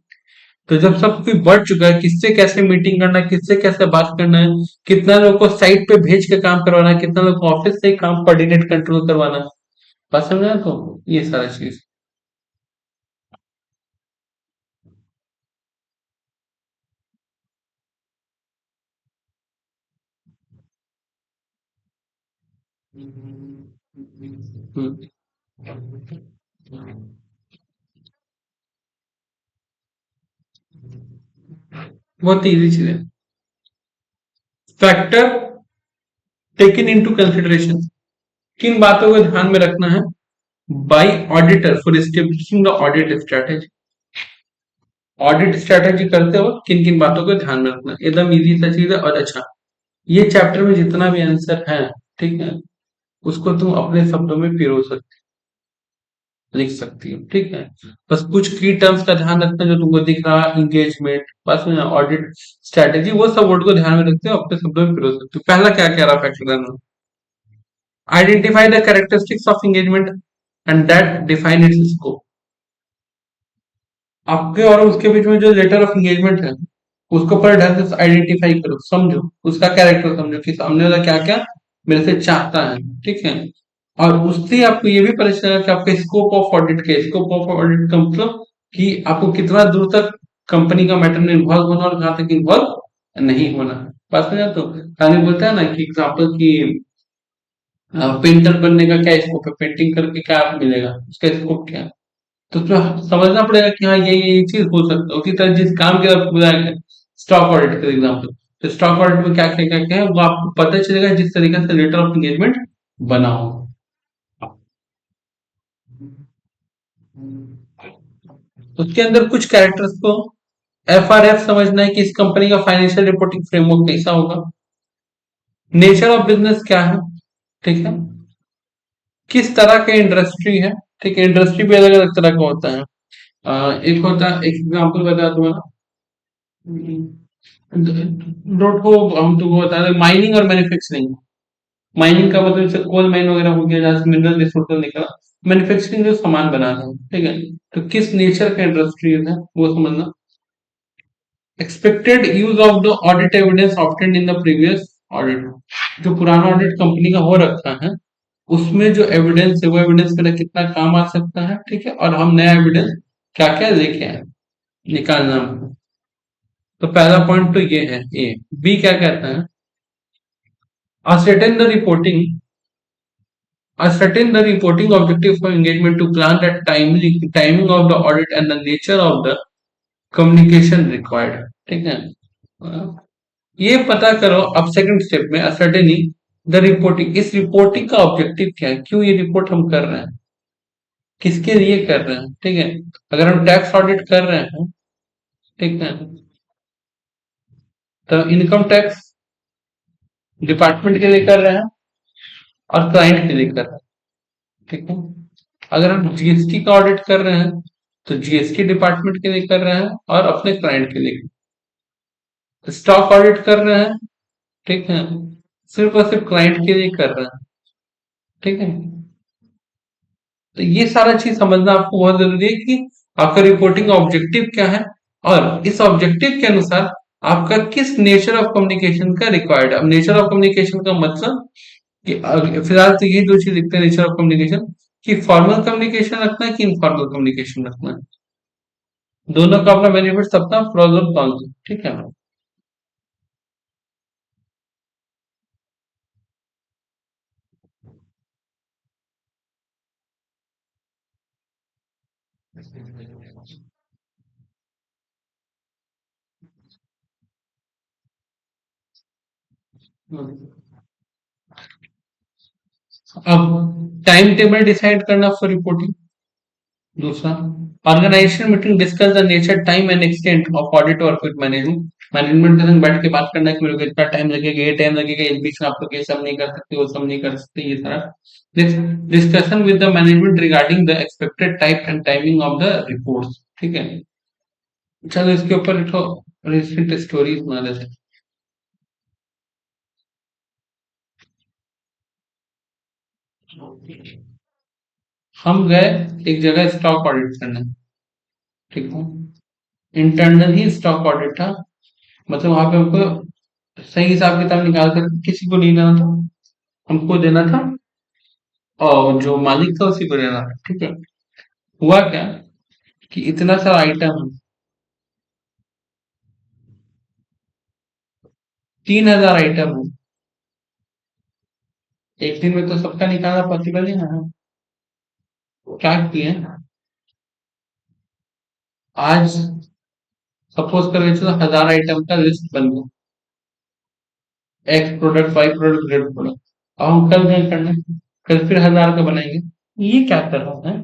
तो जब सब कोई बढ़ चुका है, किससे कैसे मीटिंग करना है, किससे कैसे बात करना है, कितना लोग को साइट पे भेज के काम करवाना है, कितना लोग को ऑफिस से ही काम कोऑर्डिनेट कंट्रोल करवाना है, बात समझा? तो ये सारा चीज। हम्म, बहुत इजी चीज है। फैक्टर टेकन इनटू कंसिडरेशन, किन बातों को ध्यान में रखना है bye auditor for establishing the audit strategy. Audit strategy करते हो किन किन बातों को ध्यान में रखना है, एकदम इजी सा चीज है। और अच्छा, ये चैप्टर में जितना भी आंसर है, ठीक है, उसको तुम अपने शब्दों में पिरो सकते, लिख सकती हो, ठीक है। बस कुछ की टर्म्स का ध्यान रखना जो तुमको दिख रहा है, इंगेजमेंट, बस में ऑडिट स्ट्रेटेजी, वो सब वर्ड को ध्यान में रखते हो, अपने शब्दों में पिरो सकते हो। पहला क्या कह रहा factor, identify the characteristics of engagement and that define it's scope. आपके और उसके बीच में जो लेटर ऑफ एंगेजमेंट है, उसको पर ढंग से आइडेंटिफाई करो, समझो, उसका कैरेक्टर समझो कि सामने वाला क्या क्या मेरे से चाहता है, ठीक है। और उससे आपको ये भी पता चलेगा कि आपके स्कोप ऑफ ऑडिट के, स्कोप ऑफ ऑडिट का मतलब कि आपको कितना दूर तक कंपनी का मैटर में इन्वॉल्व होना और कहाँ तक इन्वॉल्व नहीं होना। बात समझा? तो कहानी बोलता है ना कि एग्जाम्पल की पेंटर बनने का क्या स्कोप है, पेंटिंग करके क्या मिलेगा, उसका स्कोप क्या है। तो उसमें समझना पड़ेगा कि हाँ ये चीज हो सकता है। उसी तरह जिस काम की आपको बताया स्टॉक ऑडिट का एग्जाम्पल, तो स्टॉक ऑडिट में क्या क्या क्या क्या है वो आपको पता चलेगा जिस तरीके से लेटर ऑफ एंगेजमेंट बना हो। उसके अंदर कुछ कैरेक्टर्स को एफआरएफ समझना है कि इस कंपनी का फाइनेंशियल रिपोर्टिंग फ्रेमवर्क कैसा होगा, नेचर ऑफ बिजनेस क्या है, ठीक है, किस तरह का इंडस्ट्री है, ठीक है, इंडस्ट्री भी अलग अलग तरह का होता है। एक होता है, एक एग्जाम्पल बता दूं ना, डॉट को हम तुमको बता दें, माइनिंग और मैन्युफैक्चरिंग। माइनिंग का मतलब जैसे कोल माइन वगैरह हो गया जहाँ से मिनरल रिसोर्सेज निकला, मैन्युफैक्चरिंग जो सामान बनाते हैं, ठीक है। तो किस नेचर का इंडस्ट्रीज है वो समझना। Expected use of the audit evidence obtained in the previous audit, जो पुराना ऑडिट कंपनी का हो रखा है उसमें जो एविडेंस है वो एविडेंस मेरा कितना काम आ सकता है, ठीक है, और हम नया एविडेंस क्या क्या लेके आए, निकालना हमको। तो पहला पॉइंट तो ये है ए। बी क्या कहता है, ascertain the reporting ascertain the reporting objective for engagement to plan the timing of the audit and the nature of the communication required, ठीक है। ये पता करो अब सेकंड स्टेप में ascertaining द रिपोर्टिंग, इस रिपोर्टिंग का ऑब्जेक्टिव क्या है, क्यों ये रिपोर्ट हम कर रहे हैं, किसके लिए कर रहे हैं, ठीक है। अगर हम टैक्स ऑडिट कर रहे हैं, ठीक है, तो इनकम टैक्स डिपार्टमेंट के लिए कर रहे हैं और क्लाइंट के लिए कर रहे हैं, ठीक है। अगर हम जीएसटी का ऑडिट कर रहे हैं तो जीएसटी डिपार्टमेंट के लिए कर रहे हैं और अपने क्लाइंट के लिए। स्टॉक ऑडिट कर रहे हैं, ठीक है, सिर्फ और सिर्फ क्लाइंट के लिए कर रहे हैं, ठीक है। तो ये सारा चीज समझना आपको बहुत जरूरी है कि आपका रिपोर्टिंग ऑब्जेक्टिव क्या है और इस ऑब्जेक्टिव के अनुसार आपका किस नेचर ऑफ कम्युनिकेशन का रिक्वायर्ड है। अब नेचर ऑफ कम्युनिकेशन का मतलब कि फिलहाल तो ये दो चीज लिखते हैं नेचर ऑफ कम्युनिकेशन, कि फॉर्मल कम्युनिकेशन रखना है कि इनफॉर्मल कम्युनिकेशन रखना है। दोनों का अपना बेनिफिट, सबका प्रोज और कॉन्स, ठीक है। अब टाइम टेबल डिसाइड करना फॉर रिपोर्टिंग। दूसरा, organisation meeting discuss the nature time and extent of audit और फिर मैनेजमेंट। मैनेजमेंट के संग बैठ के बात करना है कि मेरे को इतना टाइम लगेगा, ये टाइम लगेगा, इस बीच में आप लोग ये सब नहीं कर सकते, वो सब नहीं कर सकते, ये सारा discussion with the management regarding the expected type and timing of the reports, ठीक है। चलो इसके ऊपर एक रिसेंट स्टोरी सुना देते हैं। हम गए एक जगह स्टॉक ऑडिट करने, ठीक है। इंटरनल ही स्टॉक ऑडिट था, मतलब वहां पे हमको सही हिसाब किताब निकाल कर किसी को नहीं देना था, हमको देना था और जो मालिक था उसी को देना था, ठीक है। हुआ क्या कि इतना सारा आइटम, 3,000 आइटम है, एक दिन में तो सबका निकालना पॉसिबल ही है। क्या किए, आज सपोज करके चलो 1,000 आइटम का लिस्ट बन गया, X product, Y product, Z product. अब हम कल गए करने, कल फिर 1,000 का बनाएंगे। ये क्या कर रहा है,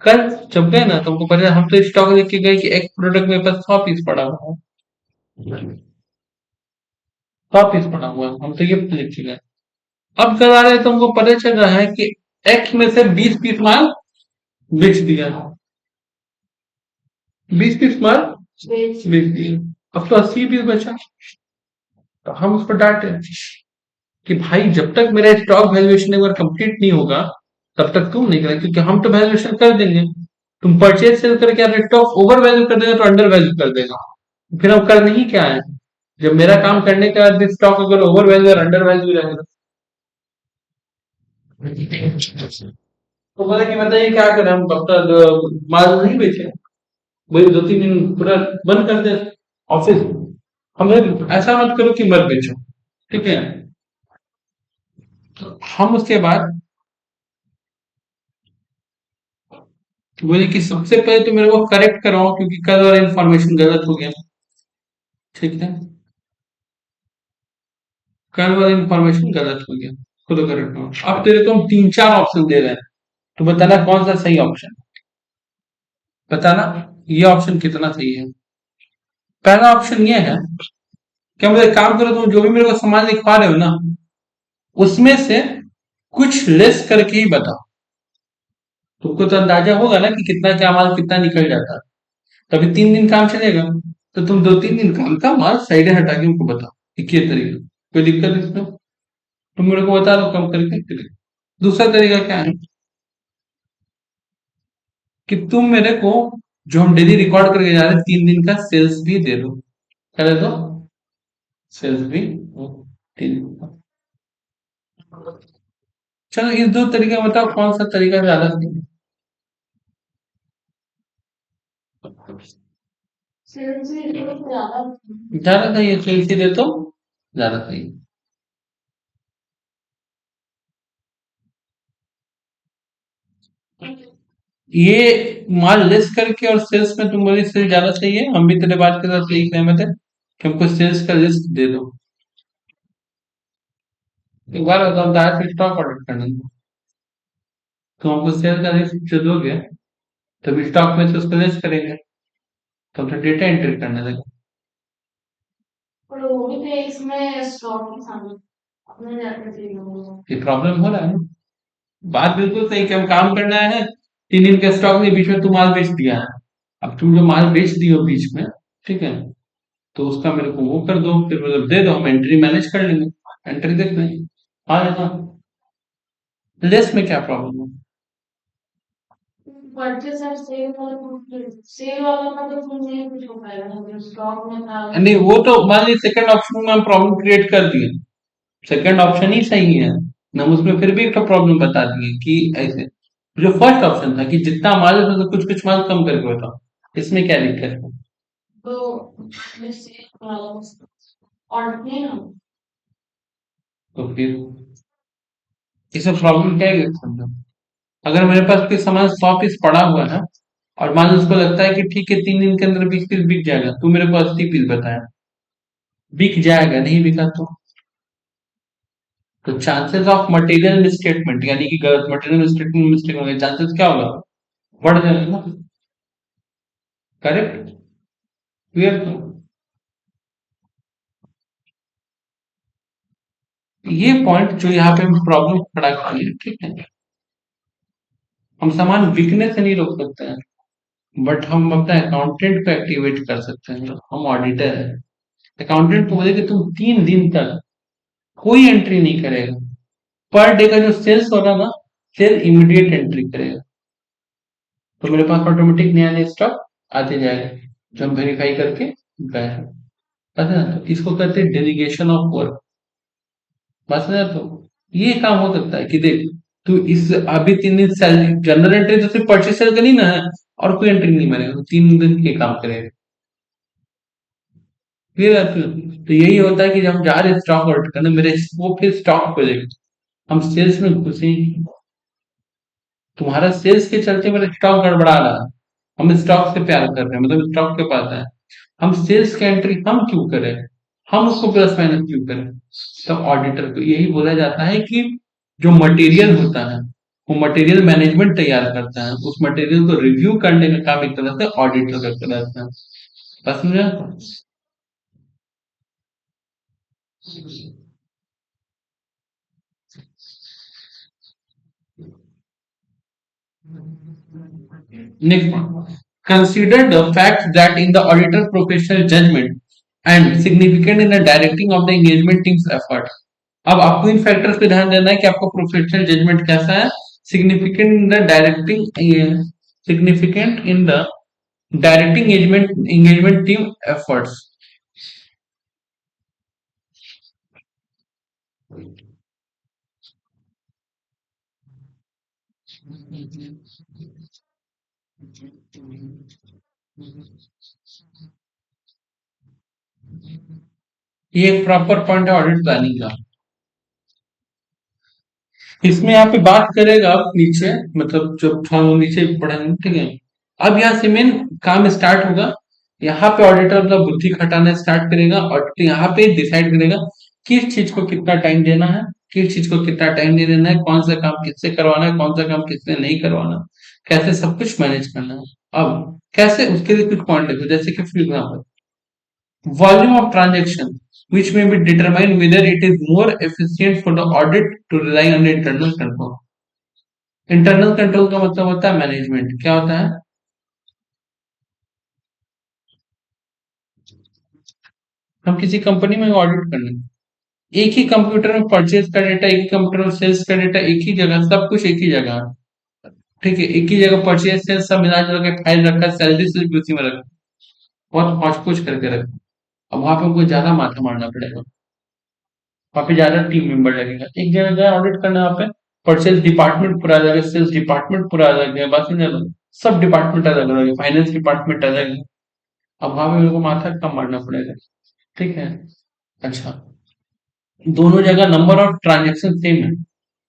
कल जब गए ना तुमको पता है, हम तो स्टॉक लेके गए कि एक्स प्रोडक्ट में बस 100 पीस पड़ा हुआ है, 100 पीस पड़ा हुआ है, हम तो ये लिख के गए। अब कल आ रहे तो हमको पता चल रहा है कि एक्स में से 20 पीस माल बेच दिया, 20 पीस माल बेच दिया, अब तो 80 पीस बचा। तो हम उस पर डांटे कि भाई जब तक मेरा स्टॉक वैल्यूएशन एक बार कंप्लीट नहीं होगा तब तक तुम नहीं करें, क्योंकि हम तो वैल्यूएशन कर देंगे, तुम परचेज सेल करके या स्टॉक ओवर वैल्यू कर देगा तो अंडर वैल्यू कर देगा, फिर हम करना ही क्या है। जब मेरा काम करने के बाद स्टॉक अगर ओवर वैल्यू और अंडर वैल्यू रहेगा तो बोले कि बताइए क्या करें, हम कब तक माल नहीं बेचे, वही 2-3 दिन पूरा बंद कर दे ऑफिस, हमें ऐसा मत करो कि मत बेचो, ठीक है। तो हम उसके बाद बोले कि सबसे पहले तो मेरे को करेक्ट कराओ क्योंकि कल वाला इंफॉर्मेशन गलत हो गया, ठीक है, कल वाला इंफॉर्मेशन गलत हो गया, खुद करेक्ट करो। अब तेरे को हम 3-4 ऑप्शन दे रहे हैं, तो बताना कौन सा सही ऑप्शन, बताना ये ऑप्शन कितना सही है। पहला ऑप्शन ये है कि मुझे काम करो, तुम जो भी मेरे को सामान लिखवा रहे हो ना उसमें से कुछ लेस करके ही बताओ, तुमको तो अंदाजा होगा ना कि कितना क्या माल कितना निकल जाता है, तभी 3 दिन काम चलेगा। तो तुम 2-3 दिन काम का माल साइड हटा के उनको बताओ, एक ये तरीका, कोई दिक्कत है इसमें, तुम मेरे को बता दो कम करके फिर। दूसरा तरीका क्या है कि तुम मेरे को जो हम डेली रिकॉर्ड करके जा रहे हैं 3 दिन का सेल्स भी दे दो, क्या दे दो, सेल्स भी 3 दिन का। चलो इस दो तरीके में बताओ कौन सा तरीका ज्यादा सही है। ज्यादा सही है, सेल्स ही दे तो ज्यादा सही है। ये माल लेस करके और सेल्स में तुम बोली सेल्स ज्यादा सही है, हम भी तेरे बात के साथ यही सहमत है कि हमको सेल्स का लिस्ट दे दो। एक बार बताओ डायरेक्ट स्टॉक ऑर्डर करना है, तो हमको सेल का लिस्ट जो दोगे तभी स्टॉक में से उसको लेस करेंगे, तो हमसे डेटा एंट्री करने लगे। ये प्रॉब्लम हो रहा है ना, बात बिल्कुल सही कि हम काम करना है, 3 दिन का स्टॉक नहीं, बीच में तू माल बेच दिया है, अब तुम जो माल बेच दियो बीच में, ठीक है, तो उसका मेरे को वो कर दो, फिर मतलब दे दो, हम एंट्री मैनेज कर लेंगे, एंट्री देख लेंगे। हाँ हाँ, लेस में क्या प्रॉब्लम है। नहीं वो तो मान लीजिए सेकंड ऑप्शन में हम प्रॉब्लम क्रिएट कर दिए, सेकंड ऑप्शन ही सही है ना, हम उसमें फिर भी एक प्रॉब्लम बता दिए कि ऐसे, जो फर्स्ट ऑप्शन था कि जितना माल है उसमें कुछ कुछ माल कम करके बताओ, इसमें क्या दिक्कत है। तो फिर इसमें प्रॉब्लम क्या है समझो, अगर मेरे पास कोई सामान 100 पीस पड़ा हुआ है और मान लो उसको लगता है कि ठीक है 3 दिन के अंदर 20 पीस बिक जाएगा, तू मेरे को 80 पीस बताया, बिक जाएगा, नहीं बिका तो चांसेस ऑफ मटेरियल मिसस्टेटमेंट यानी कि गलत मटेरियल मिसस्टेटमेंट मिस्टेक होने के चांसेस क्या होगा, बढ़ जाएगा ना, करेक्ट, क्लियर। ये पॉइंट जो यहाँ पे हम प्रॉब्लम खड़ा कर रहे हैं, ठीक है, हम सामान बिकने से नहीं रोक सकते हैं, बट हम अपना अकाउंटेंट को एक्टिवेट कर सकते हैं, हम ऑडिटर है, अकाउंटेंट को बोले कि तुम 3 दिन तक कोई एंट्री नहीं करेगा, पर डे का जो सेल्स होगा ना सेल इमीडिएट एंट्री करेगा, तो मेरे पास ऑटोमेटिक नया नया स्टॉक आते जाएगा। जो हम वेरीफाई करके गए हैं। पता है ना? तो इसको कहते हैं डेलीगेशन ऑफ वर्क। बस ना, तो ये काम हो सकता है कि देख, तू इस अभी 3 दिन सैलरी जनरल एंट्री तो सिर्फ परचेस सेल करनी ना है, और कोई एंट्री नहीं बनेगा, तो 3 दिन के काम करेगा। क्लियर है? तो यही होता है कि जब हम जा रहे स्टॉक ऑडिट करने, मेरे स्कोप है स्टॉक प्रोजेक्ट, हम सेल्स में घुसे, तुम्हारा सेल्स के चलते मेरा स्टॉक गड़बड़ा रहा है, हम स्टॉक से प्यार कर रहे हैं, मतलब स्टॉक के पास है, हम सेल्स की एंट्री हम क्यों करें, हम उसको प्लस माइनस क्यों करें? तो ऑडिटर को यही बोला जाता है कि जो मटेरियल होता है, वो मटेरियल मैनेजमेंट तैयार करता है, उस मटेरियल को रिव्यू करने का काम एक तरह से ऑडिटर करता रहता है। बस समझा? Next one. Consider the fact that in the auditor professional judgment and significant in the directing of the engagement team's effort. अब आपको इन फैक्टर्स पे ध्यान देना है कि आपका प्रोफेशनल जजमेंट कैसा है, significant in the directing, significant in the directing engagement team efforts. ये एक प्रॉपर पॉइंट है ऑडिट प्लानिंग का। इसमें यहाँ पे बात करेगा आप नीचे, मतलब जब हम नीचे पढ़ेंगे, ठीक है? अब यहाँ से मेन काम स्टार्ट होगा। यहाँ पे ऑडिटर अपना बुद्धि खटाना स्टार्ट करेगा और यहाँ पे डिसाइड करेगा किस चीज को कितना टाइम देना है, किस चीज को कितना टाइम नहीं देना है, कौन सा काम किससे करवाना है, कौन सा काम किससे नहीं करवाना, कैसे सब कुछ मैनेज करना है। अब कैसे, उसके लिए कुछ पॉइंट लिखो, जैसे कि for example volume of transaction, which may be determined whether it is more efficient for the audit to rely on the internal control। Internal control का मतलब होता है मैनेजमेंट। क्या होता है? हम किसी कंपनी में ऑडिट करने, एक ही कंप्यूटर में परचेज का डेटा, एक ही कंप्यूटर में सेल्स का डेटा, एक ही जगह, सब कुछ एक ही जगह, ठीक है? एक ही जगह परचेज सेल्स सब मिला जुला के फाइल रखा, सैलरी स्लिप भी उसी में रखा, बहुत हौच पोच करके रखा। अब वहां पे हमको ज्यादा माथा मारना पड़ेगा, वहाँ पे ज्यादा टीम मेंबर लगेगा। एक जगह गया ऑडिट करने, वहाँ पे परचेज डिपार्टमेंट पूरा अलग है, सेल्स डिपार्टमेंट पूरा अलग है, बाकी सब डिपार्टमेंट अलग अलग है, फाइनेंस डिपार्टमेंट अलग है। अब वहां पे मेरे को माथा कम मारना पड़ेगा, ठीक है? अच्छा, दोनों जगह नंबर ऑफ ट्रांजेक्शन सेम है,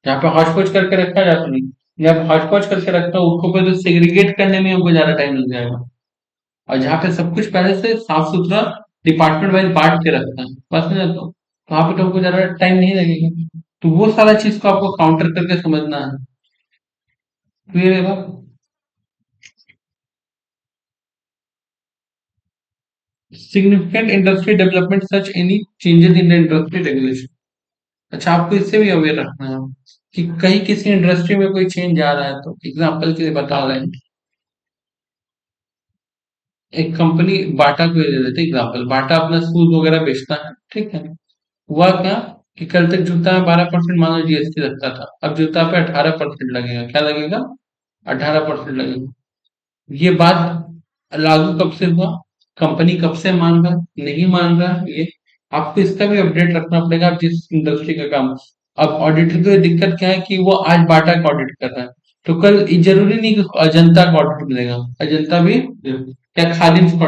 यहाँ पे हौच पौच करके रखा जाता नहीं, यहाँ पे हौच पौच करके रखा, उसको पे तो सेग्रीगेट करने में हमको ज्यादा टाइम लग जाएगा। और जहाँ पे सब कुछ पहले से साफ सुथरा डिपार्टमेंट वाइज बांट के रखता है, बस में तो वहां पे तो हमको ज्यादा टाइम नहीं लगेगा। तो वो सारा चीज को आपको काउंटर करके समझना है। क्लियर है बात? Significant industry development such any changes in the industry regulation. अच्छा, आपको इससे भी अवेयर रखना है कि कहीं किसी इंडस्ट्री में कोई चेंज आ रहा है, तो एग्जाम्पल के लिए बता रहे हैं, एक कंपनी बाटा को ले लेते एग्जाम्पल, बाटा अपना शूज वगैरह बेचता है, ठीक है? हुआ क्या कि कल तक जूता में 12% मान लो जीएसटी लगता था, अब जूता पे 18% लगेगा। क्या लगेगा? 18% लगेगा। ये बात लागू कब से हुआ, कंपनी कब से मान रहा, नहीं मान रहा, ये आपको इसका भी अपडेट रखना पड़ेगा, आप जिस इंडस्ट्री का काम। अब ऑडिटर को ये दिक्कत क्या है कि वो आज बाटा का ऑडिट कर रहा है, तो कल ये जरूरी नहीं कि उसको अजंता का ऑडिट मिलेगा, अजंता भी क्या खालिद का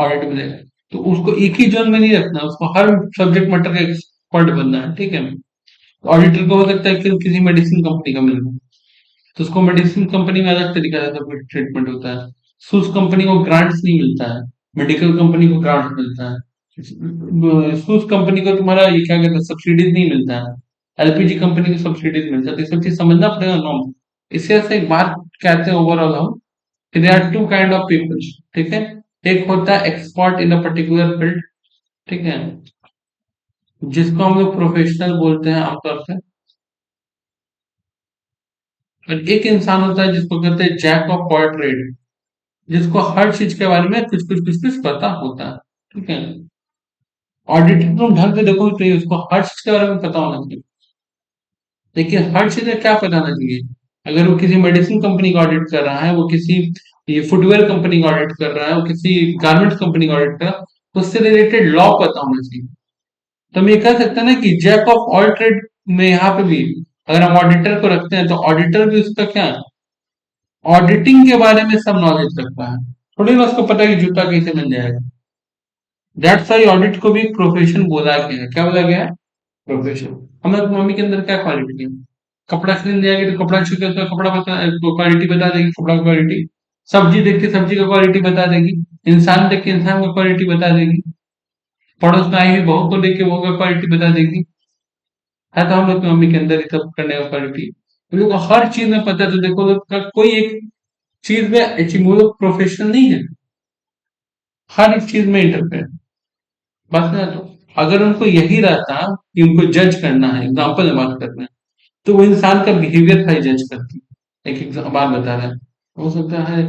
ऑडिट मिलेगा। तो उसको एक ही जोन में नहीं रखना, उसको हर सब्जेक्ट मैटर का एक्सपर्ट बनना है, ठीक है? ऑडिटर को हो सकता है कि किसी मेडिसिन कंपनी का मिल रहा, तो उसको मेडिसिन कंपनी में अलग तरीका से ट्रीटमेंट होता है। सूस कंपनी को ग्रांट्स नहीं मिलता है, मेडिकल कंपनी को ग्रांट मिलता है। सूस कंपनी को तुम्हारा ये क्या कहते हैं, सब्सिडीज नहीं मिलता है, एलपीजी कंपनी को सब्सिडीज मिलता है। तो ये सब चीज समझना पड़ेगा नॉर्म। इससे ऐसे एक बात कहते हैं ओवरऑल हम, there are two kind of people, ठीक है? एक होता है expert in a particular field, ठीक है, जिसको हम लोग प्रोफेशनल बोलते हैं आमतौर से। और एक इंसान होता है जिसको कहते हैं जैक ऑफ ऑल ट्रेड, जिसको हर चीज के बारे में कुछ कुछ पता होता है, ठीक है? ऑडिटर तुम ढंग से देखो तो ये उसको हर चीज के बारे में पता होना चाहिए, लेकिन हर चीज में क्या पता होना चाहिए, अगर वो किसी मेडिसिन कंपनी का ऑडिट कर रहा है, वो किसी ये फुटवेयर कंपनी का ऑडिट कर रहा है, वो किसी गारमेंट्स कंपनी का ऑडिट कर रहा है, तो उससे रिलेटेड लॉ पता होना चाहिए। तो हम ये कह सकते हैं ना कि जैक ऑफ ऑल ट्रेड में यहाँ पे भी अगर हम ऑडिटर को रखते हैं तो ऑडिटर भी उसका क्या है, ऑडिटिंग के बारे में सब नॉलेज रखता है। थोड़ी ना उसको पता है कि जूता कैसे बन जाएगा। दैट्स वाई ऑडिट को भी एक प्रोफेशन बोला गया है। क्या बोला गया है? प्रोफेशन। हमारे मम्मी के अंदर क्या क्वालिटी है? कपड़ा खरीदने जाएगी तो कपड़ा छू के उसका कपड़ा बता, क्वालिटी बता देगी, कपड़ा क्वालिटी। सब्जी देख के सब्जी का क्वालिटी बता देगी। इंसान देख के इंसान का क्वालिटी बता देगी। पड़ोस में आई हुई बहू को देख के बहू का क्वालिटी बता देगी। है तो हम लोग की मम्मी के अंदर ये सब करने का क्वालिटी। उन लोग को हर चीज में पता है, तो देखो लोग का कोई एक चीज में अचीव, वो लोग प्रोफेशनल नहीं है, हर एक चीज में इंटरफेयर। बस ना, तो अगर उनको यही रहता कि उनको जज करना है, एग्जाम्पल में बात करना है, तो वो इंसान का बिहेवियर था जज करती। एक बात बता रहा है, हो सकता है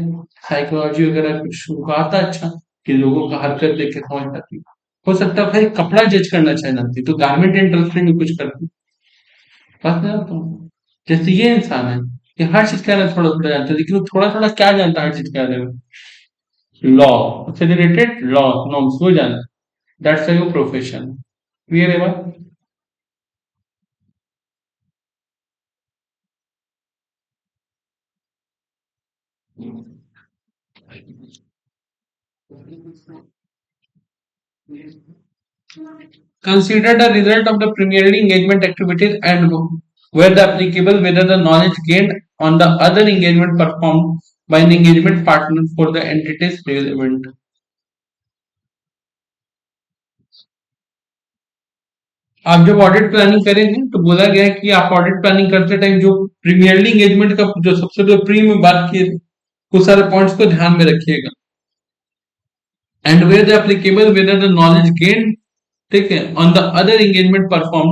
साइकोलॉजी वगैरह कुछ उनको आता अच्छा, कि लोगों का हरकत देख के समझ पाती। हो सकता है भाई कपड़ा जज करना चाह जानती, तो गारमेंट इंडस्ट्री में कुछ करती। बात नहीं आता हूँ। जैसे ये इंसान है, ये हर चीज के बारे में थोड़ा थोड़ा जानता है, लेकिन वो थोड़ा थोड़ा क्या जानता है हर चीज के बारे में? लॉ से रिलेटेड लॉ नॉर्म्स वो जानता है। That's your profession. क्लियर है बात? Consider the result of the primarily engagement activities and where the applicable, whether the knowledge gained on the other engagement performed by an engagement partner for the entities relevant. आप जब audit planning करेंगे तो बोला गया है कि आप audit planning करते टाइम जो प्रीमियरली एंगेजमेंट का जो सबसे जो प्री में बात किए थे, वो सारे पॉइंट्स को ध्यान में रखिएगा। And where the applicable whether the knowledge gain, ठीक है, on the other engagement perform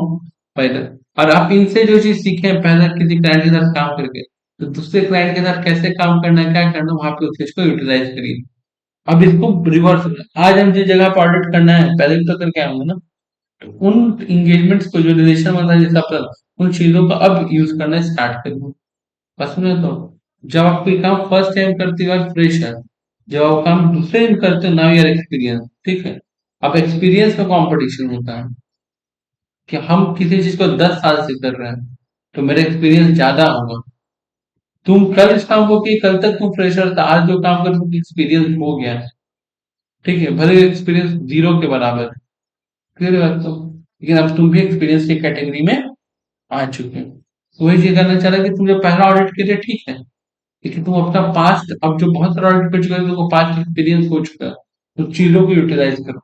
by the, और आप इनसे जो चीज सीखे हैं पहले किसी क्लाइंट के साथ काम करके, तो दूसरे क्लाइंट के साथ कैसे काम करना है, क्या करना है, वहां पे उस चीज को यूटिलाइज करिए। अब इसको रिवर्स, आज हम जिस जगह पर ऑडिट करना है पहले भी तो करके आऊंगा ना, तो उन एंगेजमेंट्स को जो रिलेशन वाला जैसा पर उन चीजों का अब यूज करना स्टार्ट करिए। बस में तो जब आप कोई काम फर्स्ट टाइम करते हो फ्रेश है, जब आप काम दूसरे दिन करते हो नाउ यार एक्सपीरियंस, ठीक है। अब एक्सपीरियंस का कंपटीशन होता है कि हम किसी चीज को 10 साल से कर रहे हैं, तो मेरा एक्सपीरियंस ज्यादा होगा। तुम कल इस काम को कि कल तक तुम फ्रेशर था, आज जो काम कर तुम एक्सपीरियंस हो गया है, ठीक है, भले एक्सपीरियंस जीरो के बराबर है, क्लियर बात तो, लेकिन अब तुम भी एक्सपीरियंस की कैटेगरी में आ चुके हो। तो वही चीज करना चाह रहा है कि तुम जो पहला ऑडिट किए ठीक है, लेकिन तुम अपना पास्ट, अब जो बहुत सारा ऑडिट कर चुके हो, तुमको पास्ट एक्सपीरियंस हो चुका है, तो चीजों को यूटिलाइज करो।